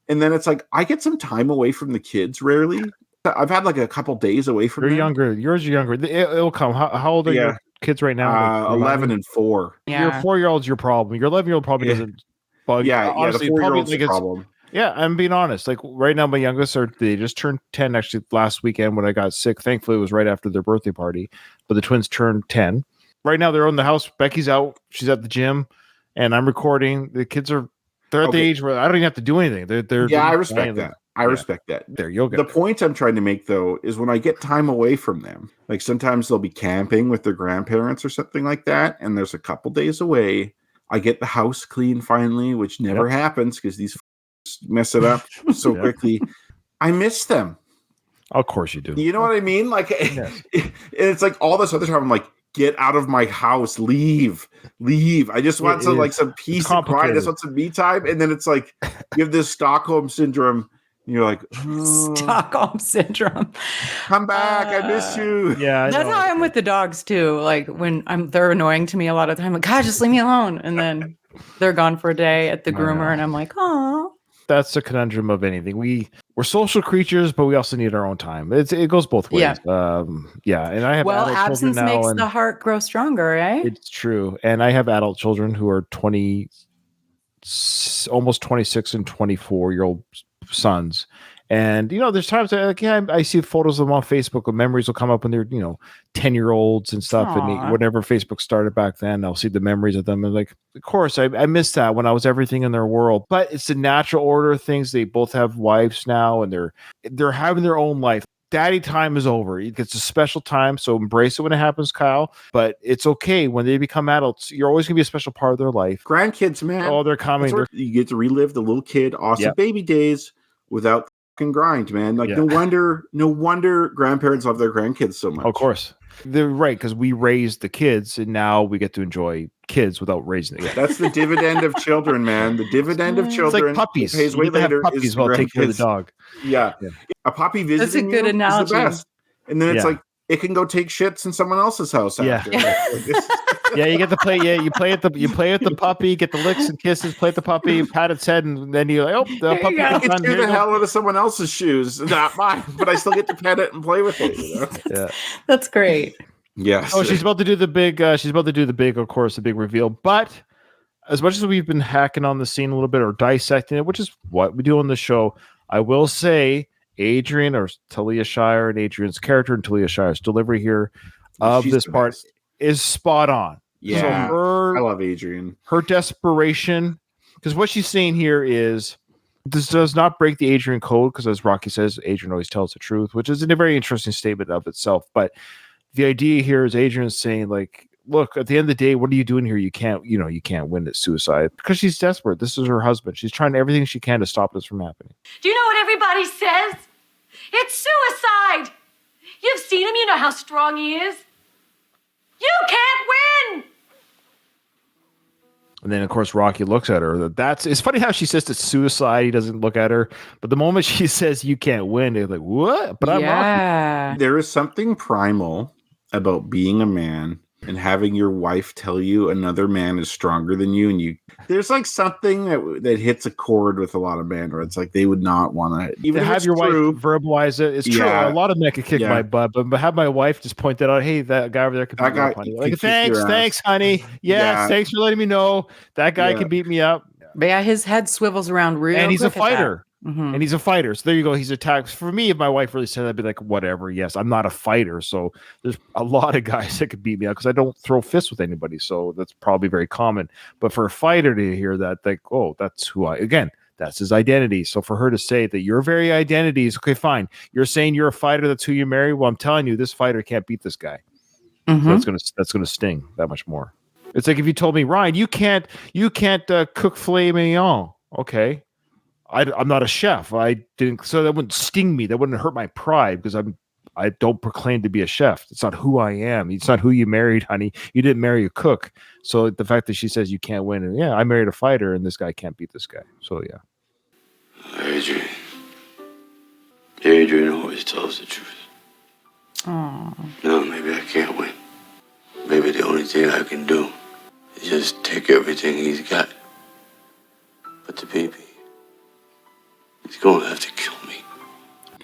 And then it's like I get some time away from the kids rarely. I've had like a couple days away from them. Younger. Yours are younger. It'll come. How old are your kids right now? 11 and 4. Yeah. Your 4-year-old's your problem. Your 11-year-old probably doesn't bug you. Honestly, the 4-year-old's the problem. Yeah, I'm being honest. Like right now, my youngest they just turned 10 actually last weekend when I got sick. Thankfully, it was right after their birthday party. But the twins turned 10. Right now, they're in the house. Becky's out. She's at the gym. And I'm recording. The kids they're at the age where I don't even have to do anything. I respect that. I respect that. There you go. The point I'm trying to make, though, is when I get time away from them, like sometimes they'll be camping with their grandparents or something like that, and there's a couple days away. I get the house clean finally, which never happens because these mess it up so quickly. I miss them. Of course you do. You know what I mean? Like, it's like all this other time, I'm like, get out of my house, leave. I just want some peace and quiet. I just want some me time. And then it's like, you have this Stockholm syndrome. And you're like, Stockholm syndrome. Come back. I miss you. Yeah. That's how I'm with the dogs too. Like when they're annoying to me a lot of the time. Like, God, just leave me alone. And then they're gone for a day at the groomer. And I'm like, oh. That's the conundrum of anything. We're social creatures, but we also need our own time. It goes both ways. And I have absence makes the heart grow stronger, right? It's true. And I have adult children who are almost 26 and 24-year-old sons. And, there's times I see photos of them on Facebook, and memories will come up when they're, 10-year-olds and stuff. Aww. And whenever Facebook started back then, I'll see the memories of them. And like, of course, I miss that when I was everything in their world. But it's the natural order of things. They both have wives now, and they're having their own life. Daddy time is over. It's a special time, so embrace it when it happens, Kyle. But it's okay when they become adults. You're always gonna be a special part of their life. Grandkids, man. Oh, they're coming. You get to relive the little kid, awesome baby days without fucking grind, man. Like no wonder grandparents love their grandkids so much. Of course, they're right because we raised the kids, and now we get to enjoy kids without raising them. That's the dividend of children, man. The dividend of children. It's like puppies. Pays way later. Puppies while taking care of the dog. Yeah. A puppy visiting That's a good analogy. Is the best. And then it's like it can go take shits in someone else's house after. You get to play. Yeah, you play with the puppy, get the licks and kisses, play with the puppy, pat its head, and then you're like, the puppy gets done. Get the hell out of someone else's shoes, not mine, but I still get to pet it and play with it. Yeah, that's great. Yes. Oh, she's about to do the big. Of course, the big reveal. But as much as we've been hacking on the scene a little bit or dissecting it, which is what we do on the show, I will say Adrian or Talia Shire and Adrian's character and Talia Shire's delivery here of this part is spot on. Yeah, so I love Adrian. Her desperation, because what she's saying here is this does not break the Adrian code, because as Rocky says, Adrian always tells the truth, which is a very interesting statement of itself. But the idea here is Adrian's saying, like, look, at the end of the day, what are you doing here? You can't win at suicide because she's desperate. This is her husband. She's trying everything she can to stop this from happening. Do you know what everybody says? It's suicide. You've seen him. You know how strong he is. You can't win. And then, of course, Rocky looks at her. It's funny how she says it's suicide. He doesn't look at her. But the moment she says you can't win, they're like, what? But I'm Rocky. There is something primal about being a man and having your wife tell you another man is stronger than you, and there's like something that hits a chord with a lot of men where it's like they would not want to even have your wife verbalize it. It's true. A lot of men could kick my butt, but have my wife just point that out. Hey, that guy over there could beat me up, honey. Like, thanks, honey. Yes, thanks for letting me know that guy can beat me up. But yeah, his head swivels around real. And he's a fighter. Mm-hmm. And he's a fighter. So there you go. He's attacked. For me, if my wife really said that, I'd be like, whatever. Yes, I'm not a fighter. So there's a lot of guys that could beat me up because I don't throw fists with anybody. So that's probably very common. But for a fighter to hear that, like, oh, that's who that's his identity. So for her to say that your very identity is, okay, fine. You're saying you're a fighter. That's who you marry. Well, I'm telling you, this fighter can't beat this guy. Mm-hmm. So that's gonna sting that much more. It's like if you told me, Ryan, you can't cook filet mignon. Okay. I'm not a chef. So that wouldn't sting me. That wouldn't hurt my pride because I don't proclaim to be a chef. It's not who I am. It's not who you married, honey. You didn't marry a cook. So the fact that she says you can't win, and I married a fighter, and this guy can't beat this guy. So yeah. Adrian always tells the truth. Aww. No, maybe I can't win. Maybe the only thing I can do is just take everything he's got. But the baby, he's going to have to kill me.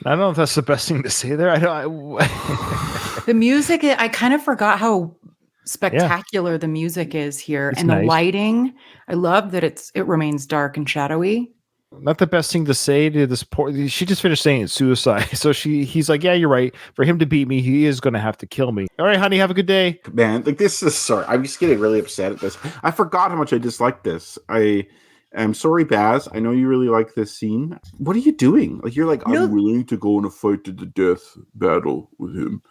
I don't know if that's the best thing to say there. The music, I kind of forgot how spectacular the music is here. It's nice. The lighting, I love that it remains dark and shadowy. Not the best thing to say to this poor. She just finished saying it's suicide. So he's like, yeah, you're right. For him to beat me, he is going to have to kill me. All right, honey, have a good day. Man, like this is sorry. I'm just getting really upset at this. I forgot how much I dislike this. I'm sorry, Baz. I know you really like this scene. What are you doing? Like you're like, I'm willing to go in a fight to the death battle with him,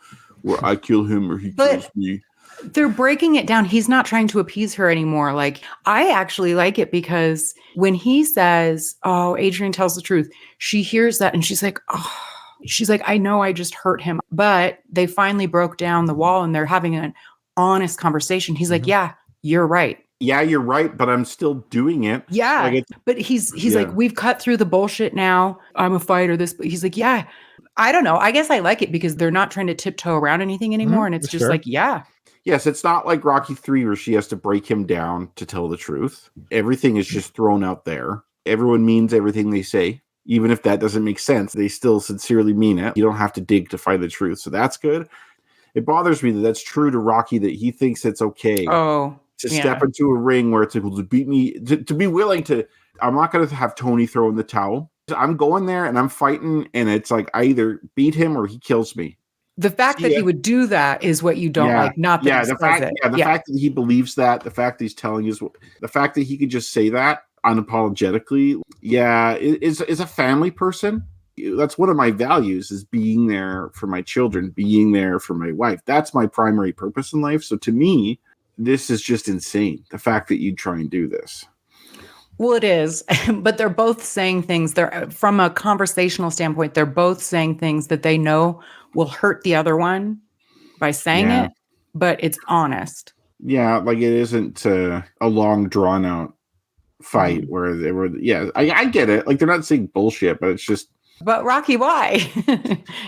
where I kill him or he kills me. They're breaking it down. He's not trying to appease her anymore. Like, I actually like it because when he says, oh, Adrian tells the truth, she hears that and she's like, I know I just hurt him. But they finally broke down the wall and they're having an honest conversation. He's like, yeah, you're right. Yeah, you're right, but I'm still doing it. Yeah. Like but he's like, we've cut through the bullshit now. I'm a fighter. He's like, yeah, I don't know. I guess I like it because they're not trying to tiptoe around anything anymore. And it's just like, yeah. Yes, it's not like Rocky 3 where she has to break him down to tell the truth. Everything is just thrown out there. Everyone means everything they say. Even if that doesn't make sense, they still sincerely mean it. You don't have to dig to find the truth. So that's good. It bothers me that that's true to Rocky, that he thinks it's okay to step into a ring where it's able to beat me, to be willing to. I'm not going to have Tony throw in the towel. I'm going there and I'm fighting, and it's like I either beat him or he kills me. The fact that he would do that is what you don't like. Not that the fact that he believes that, the fact that he's telling you, the fact that he could just say that unapologetically, is a family person. That's one of my values, is being there for my children, being there for my wife. That's my primary purpose in life. So to me, this is just insane. The fact that you'd try and do this. Well, it is, but they're both saying things. They're from a conversational standpoint. They're both saying things that they know will hurt the other one by saying it, but it's honest. Yeah, like it isn't a long, drawn out fight where they were. Yeah, I get it. Like they're not saying bullshit, but it's just. But Rocky, why?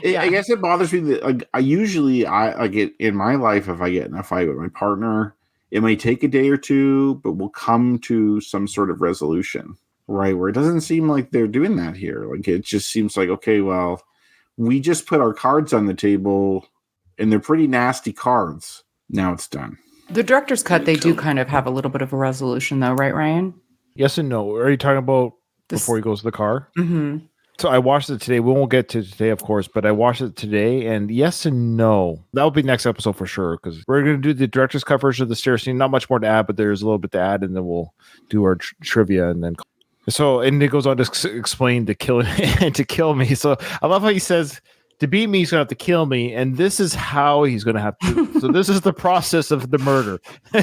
I guess it bothers me that like I get in my life, if I get in a fight with my partner, it may take a day or two, but we'll come to some sort of resolution, right? Where it doesn't seem like they're doing that here. Like it just seems like, okay, well, we just put our cards on the table and they're pretty nasty cards. Now it's done. The director's cut, they do kind of have a little bit of a resolution though, right, Ryan? Yes and no. Are you talking about before he goes to the car? Mm-hmm. So I watched it today. We won't get to today, of course, but I watched it today, and yes and no. That'll be next episode for sure, because we're going to do the director's cut version of the stair scene. Not much more to add, but there's a little bit to add, and then we'll do our trivia, and then. And it goes on to explain to kill and to kill me. So I love how he says, to beat me, he's going to have to kill me, and this is how he's going to have to. So this is the process of the murder.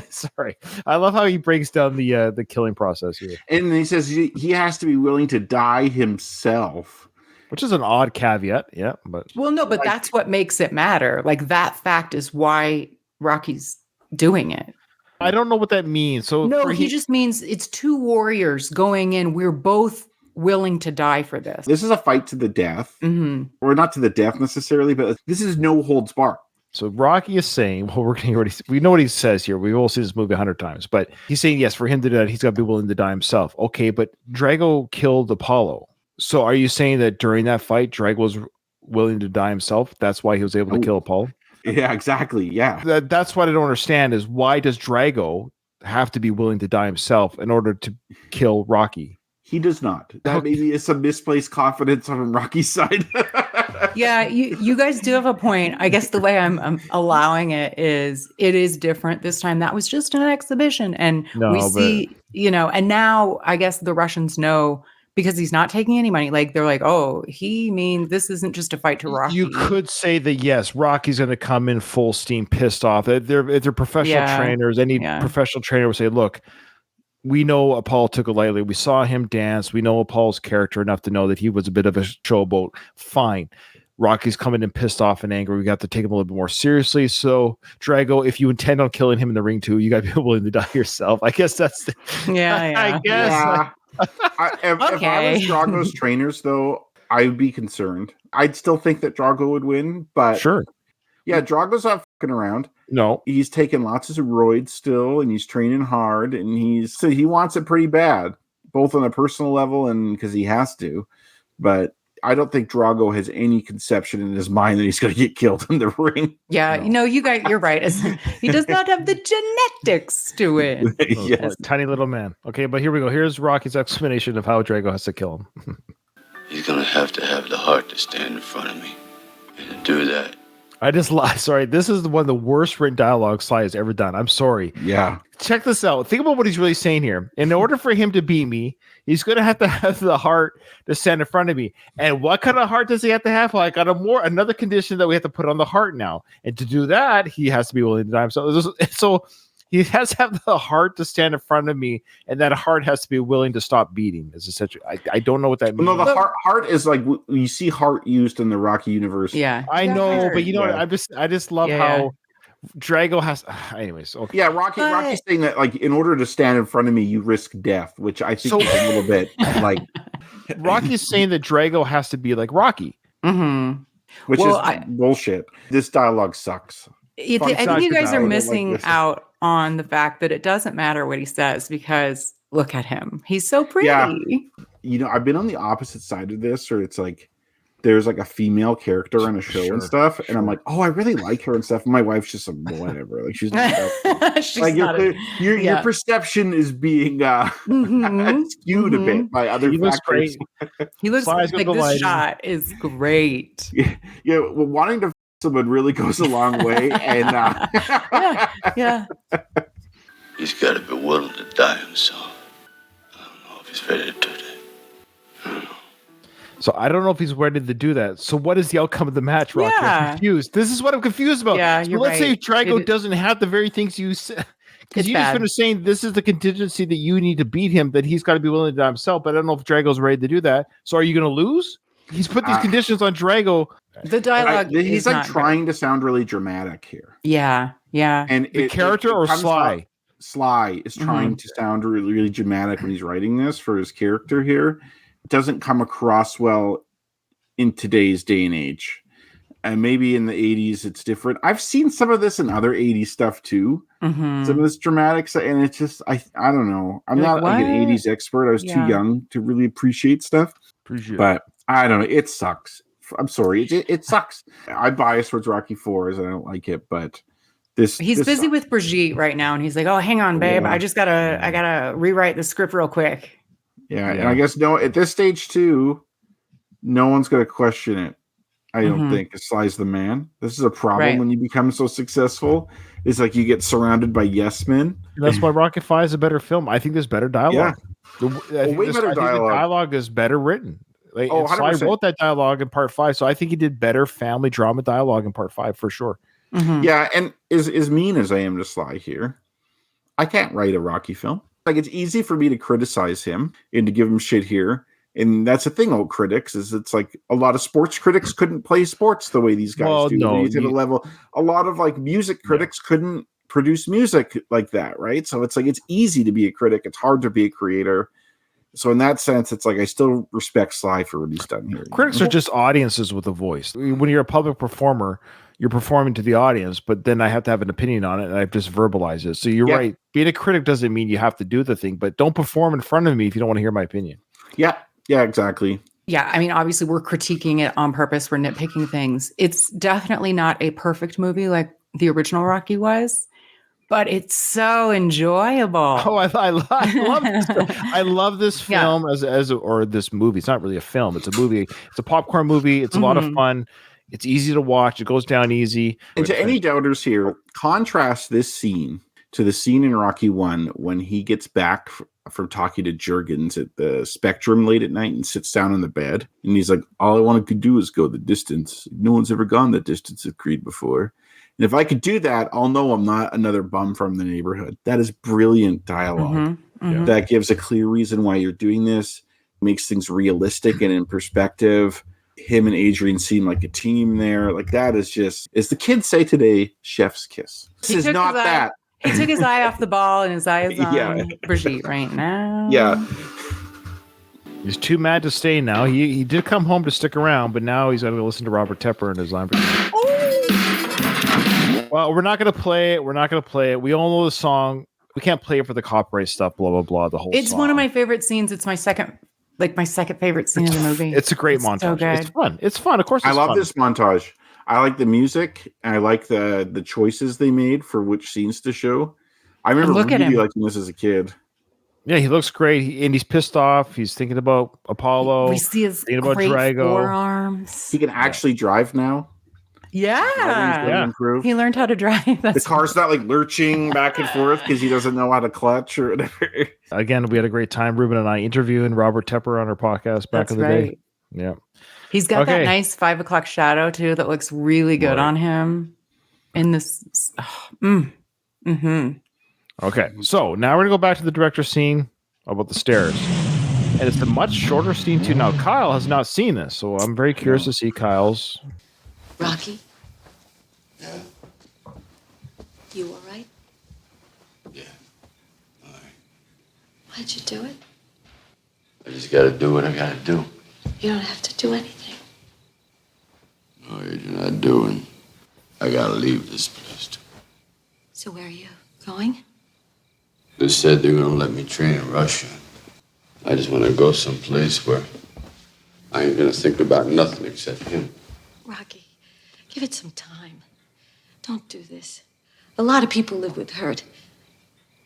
Sorry, I love how he breaks down the killing process here, and he says he has to be willing to die himself, which is an odd caveat. Yeah, but but that's what makes it matter. Like that fact is why Rocky's doing it. I don't know what that means. So no, he just means it's two warriors going in. We're both willing to die for this. This is a fight to the death, or not to the death necessarily, but this is no holds barred. So Rocky is saying, well, we know what he says here. We've all seen this movie 100 times, but he's saying, yes, for him to do that, he's got to be willing to die himself. Okay, but Drago killed Apollo. So are you saying that during that fight, Drago was willing to die himself? That's why he was able to kill Apollo? Yeah, exactly. Yeah. That's what I don't understand is why does Drago have to be willing to die himself in order to kill Rocky? He does not. That maybe is some misplaced confidence on Rocky's side. Yeah, you guys do have a point. I guess the way I'm allowing it is different this time. That was just an exhibition. And we see, and now I guess the Russians know because he's not taking any money. Like they're like, oh, he means this isn't just a fight to Rocky. You could say that yes, Rocky's going to come in full steam, pissed off. If they're professional trainers, any professional trainer would say, look, we know Apollo took it lightly. We saw him dance. We know Apollo's character enough to know that he was a bit of a showboat. Fine. Rocky's coming in pissed off and angry. We got to take him a little bit more seriously. So, Drago, if you intend on killing him in the ring too, you got to be willing to die yourself. I guess that's I guess. Yeah. If I was Drago's trainers, though, I would be concerned. I'd still think that Drago would win, but sure. Yeah, Drago's not fucking around. No, he's taking lots of roids still, and he's training hard, and he wants it pretty bad, both on a personal level and because he has to. But I don't think Drago has any conception in his mind that he's going to get killed in the ring. Yeah, you're right. He does not have the genetics to it. Yes. Tiny little man. Okay, but here we go. Here's Rocky's explanation of how Drago has to kill him. He's going to have the heart to stand in front of me. And to do that, I just lied. Sorry. This is one of the worst written dialogue Sly has ever done. I'm sorry. Yeah. Check this out. Think about what he's really saying here. In order for him to beat me, he's going to have the heart to stand in front of me. And what kind of heart does he have to have? Well, I got another condition that we have to put on the heart now. And to do that, he has to be willing to die himself. So he has to have the heart to stand in front of me, and that heart has to be willing to stop beating. Is essentially, I don't know what that means. No, the heart is like you see heart used in the Rocky universe. Yeah, I know, but I just love how Drago has. Anyways, okay. Yeah, Rocky's saying that like in order to stand in front of me, you risk death, which I think is a little bit like Rocky's saying that Drago has to be like Rocky, which is bullshit. This dialogue sucks. I think you guys are missing out on the fact that it doesn't matter what he says because look at him. He's so pretty. Yeah. I've been on the opposite side of this, or it's like there's like a female character on a show and stuff, and I'm like, oh, I really like her and stuff. And my wife's just whatever. Like she's like your perception is being skewed a bit by other factors. He looks like this shot is great. Yeah, well, wanting to someone really goes a long way, and yeah. He's got to be willing to die himself. I don't know if he's ready to do that. I don't know. So I don't know if he's ready to do that. So what is the outcome of the match, Rocky? I'm confused. This is what I'm confused about. Yeah, so let's say Drago doesn't have the very things you said. Because you just finished saying this is the contingency that you need to beat him, that he's got to be willing to die himself. But I don't know if Drago's ready to do that. So are you going to lose? He's put these conditions on Drago. The dialogue he's like trying to sound really dramatic here. Yeah. And the character or Sly? Sly is trying to sound really, really dramatic when he's writing this for his character here. It doesn't come across well in today's day and age. And maybe in the 80s it's different. I've seen some of this in other 80s stuff too. Some of this dramatic stuff, and it's just I don't know. I'm not like an 80s expert. I was too young to really appreciate stuff. But I don't know. It sucks. I'm sorry. It sucks. I bias towards Rocky 4s. I don't like it, but he's busy sucks. with Brigitte right now, and he's like, "Oh, hang on, babe. I gotta rewrite the script real quick." Yeah, and I guess at this stage too, no one's gonna question it. I don't think Sly's the man. This is a problem when you become so successful. It's like you get surrounded by yes men. That's why Rocket 5 is a better film. I think there's better dialogue. Yeah. I think the dialogue is better written. Like, Oh, so I 100%. wrote that dialogue in part 5. So I think he did better family drama dialogue in part 5 for sure. Mhm. Yeah, and as mean as I am to Sly here, I can't write a Rocky film. Like, it's easy for me to criticize him and to give him shit here. And that's the thing, old critics, is it's like a lot of sports critics couldn't play sports the way these guys Well, do. no, They need to have a level. A lot of like music critics couldn't produce music like that, right? So it's like it's easy to be a critic. It's hard to be a creator. So in that sense, it's like I still respect Sly for what he's done here. Critics are just audiences with a voice. When you're a public performer, you're performing to the audience, but then I have to have an opinion on it, and I've just verbalized it. So you're right. Being a critic doesn't mean you have to do the thing, but don't perform in front of me if you don't want to hear my opinion. Yeah, exactly. Yeah, I mean, obviously we're critiquing it on purpose. We're nitpicking things. It's definitely not a perfect movie like the original Rocky was, but it's so enjoyable. Oh, I love this. I love this film or this movie. It's not really a film. It's a movie. It's a popcorn movie. It's a lot of fun. It's easy to watch. It goes down easy. And to any doubters here, contrast this scene to the scene in Rocky 1 when he gets back from talking to Juergens at the Spectrum late at night and sits down in the bed. And he's like, all I wanted to do is go the distance. No one's ever gone that distance at Creed before. And if I could do that, I'll know I'm not another bum from the neighborhood. That is brilliant dialogue. That gives a clear reason why you're doing this, makes things realistic and in perspective. Him and Adrian seem like a team there. Like, that is just, as the kids say today, chef's kiss. This is not that. He took his eye off the ball and his eye is on Brigitte right now. Yeah. He's too mad to stay now. He did come home to stick around, but now he's got to listen to Robert Tepper and his Lamborghini. Well, we're not going to play it. We're not going to play it. We all know the song. We can't play it for the copyright stuff, blah, blah, blah, the whole It's song. one of my favorite scenes. It's my second favorite scene in the movie. It's a great montage. So good. It's fun. It's fun. Of course, I love this montage. I like the music. And I like the choices they made for which scenes to show. I remember really liking this as a kid. Yeah, he looks great. And he's pissed off. He's thinking about Apollo. We see his thinking about Drago. Forearms. He can actually drive now. Yeah. He learned how to drive. The car's not like lurching back and forth because he doesn't know how to clutch or whatever. Again, we had a great time, Ruben and I, interviewing Robert Tepper on our podcast back in the day. Yeah. He's got that nice 5 o'clock shadow too that looks really good on him. In this. Okay. So now we're going to go back to the director's scene about the stairs. And it's a much shorter scene too. Now, Kyle has not seen this, so I'm very curious to see Kyle's. Rocky? Yeah? You all right? Yeah. All right. Why'd you do it? I just gotta do what I gotta do. You don't have to do anything. No, you're not doing. I gotta leave this place too. So where are you going? They said they're gonna let me train in Russia. I just wanna go someplace where I ain't gonna think about nothing except him. Rocky, give it some time. Don't do this. A lot of people live with hurt.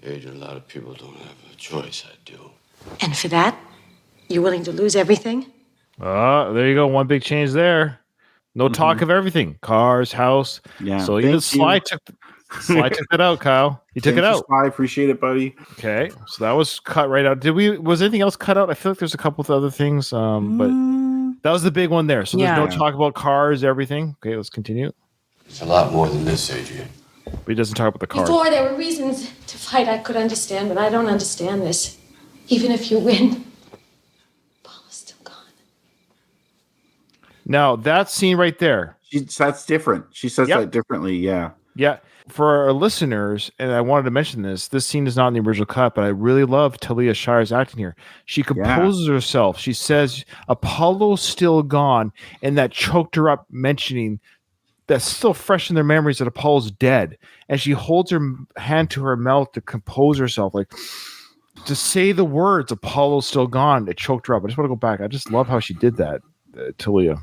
Adrian, a lot of people don't have a choice. I do. And for that, you're willing to lose everything? There you go. One big change there. No talk of everything. Cars, house. Yeah. So even Sly took it out, Kyle. He took it out. I appreciate it, buddy. Okay. So that was cut right out. Was anything else cut out? I feel like there's a couple of other things. But that was the big one there. So there's no talk about cars, everything. Okay, let's continue. It's a lot more than this, Adrian. But he doesn't talk about the cars. Before there were reasons to fight, I could understand, but I don't understand this. Even if you win, Paul is still gone. Now, that scene right there. That's different. She says that differently, yeah. Yeah. For our listeners, and I wanted to mention this scene is not in the original cut, but I really love Talia Shire's acting here. She composes herself. She says, Apollo's still gone, and that choked her up, mentioning that's still fresh in their memories that Apollo's dead. And she holds her hand to her mouth to compose herself, like to say the words, Apollo's still gone. It choked her up. I just want to go back. I just love how she did that, Talia.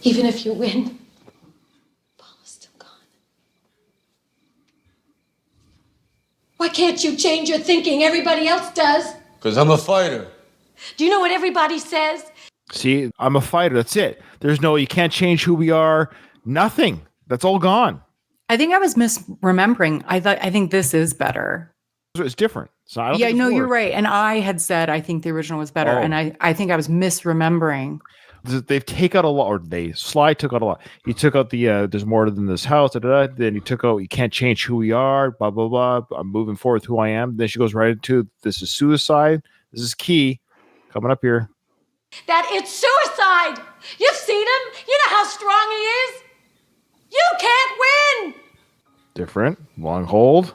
Even if you win, Paul is still gone. Why can't you change your thinking? Everybody else does. Because I'm a fighter. Do you know what everybody says? See, I'm a fighter. That's it. There's no, you can't change who we are. Nothing. That's all gone. I think I was misremembering. I think this is better. It's different. So I don't Yeah, think it's no, you're worse. right. And I had said I think the original was better, Oh. and I think I was misremembering. They've taken out a lot, or Sly took out a lot. He took out the there's more than this house. Then he took out you can't change who we are. Blah blah blah. I'm moving forward with who I am. Then she goes right into this is suicide. This is key. Coming up here. That it's suicide. You've seen him. You know how strong he is. You can't win. Different. Long hold.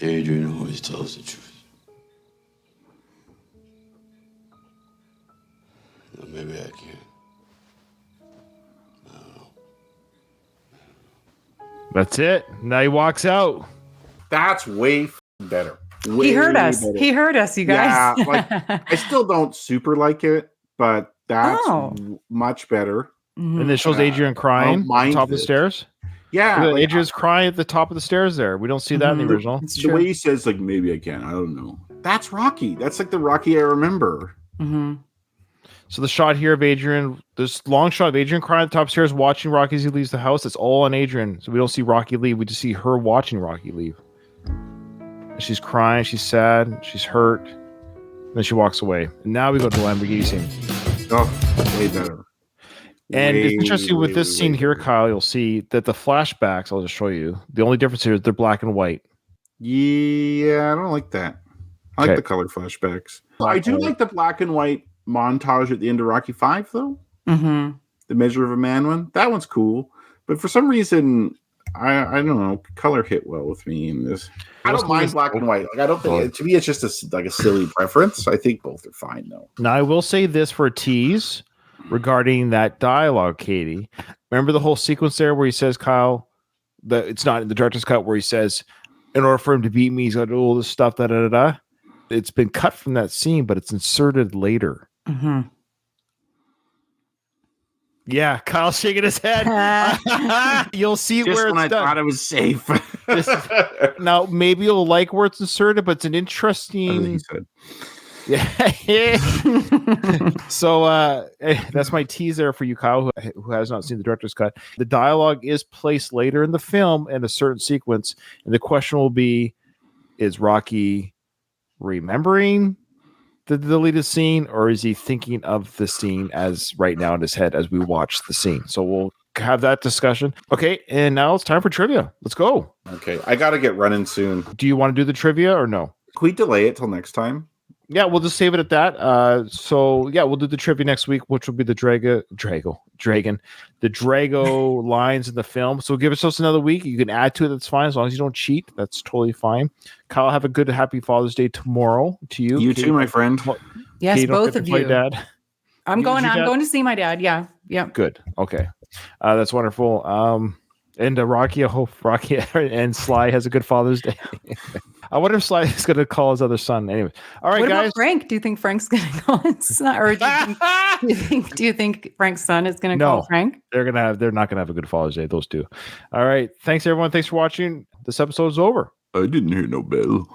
Adrian always tells the truth. Now, maybe I can't. I don't know. That's it. Now he walks out. That's way better. Way He heard us. better. He heard us, you guys. Yeah, like I still don't super like it, but that's much better. And it shows Adrian crying at the top of the stairs. Yeah, Look, like, Adrian's crying at the top of the stairs there. We don't see that in the original. It's the true. way he says, like, maybe I can. I don't know. That's Rocky. That's like the Rocky I remember. So the shot here of Adrian, this long shot of Adrian crying at the top of the stairs, watching Rocky as he leaves the house. It's all on Adrian. So we don't see Rocky leave. We just see her watching Rocky leave. She's crying. She's sad. She's hurt. Then she walks away. And now we go to the Lamborghini scene. Oh, way better. And Way, it's interesting with way, this scene way here, better. Kyle, you'll see that the flashbacks, I'll just show you. The only difference here is they're black and white. Yeah, I don't like that. I like Okay. the color flashbacks. I do like the black and white montage at the end of Rocky 5, though. Mm-hmm. The Measure of a Man one. That one's cool. But for some reason, I don't know, color hit well with me in this. I don't mind black and white. Like, I don't think to me it's just a silly preference. I think both are fine though. Now, I will say this for a tease regarding that dialogue, Katie. Remember the whole sequence there where he says, Kyle, that it's not in the director's cut, where he says, in order for him to beat me, he's got to do all this stuff, da da da da. It's been cut from that scene, but it's inserted later. Mm-hmm. Yeah, Kyle's shaking his head. You'll see Just where when it's I done. thought it was safe. Now, maybe you'll like where it's inserted, but it's an He interesting. said. Yeah. So that's my teaser for you, Kyle, who has not seen the director's cut. The dialogue is placed later in the film in a certain sequence, and the question will be: is Rocky remembering the deleted scene, or is he thinking of the scene as right now in his head as we watch the scene? So we'll have that discussion. Okay, and now it's time for trivia. Let's go. Okay, I got to get running soon. Do you want to do the trivia or no? Can we delay it till next time? Yeah, we'll just save it at that. So yeah, we'll do the trivia next week, which will be the Drago lines in the film. So give ourselves another week. You can add to it. That's fine. As long as you don't cheat, that's totally fine. Kyle, have a good, happy Father's Day tomorrow to you. You too, my friend. Yes, Katie, don't both get to of play you. Dad. I'm You- going. you I'm got- going to see my dad. Yeah. Yep. Good. Okay. That's wonderful. And Rocky, I hope Rocky and Sly has a good Father's Day. I wonder if Sly is going to call his other son. Anyway, all right, What guys. about Frank? Do you think Frank's going to call his son, or do you think Frank's son is going to No. call Frank? They're not gonna have a good Father's Day. Those two. All right. Thanks everyone. Thanks for watching. This episode is over. I didn't hear no bell.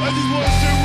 I just want to say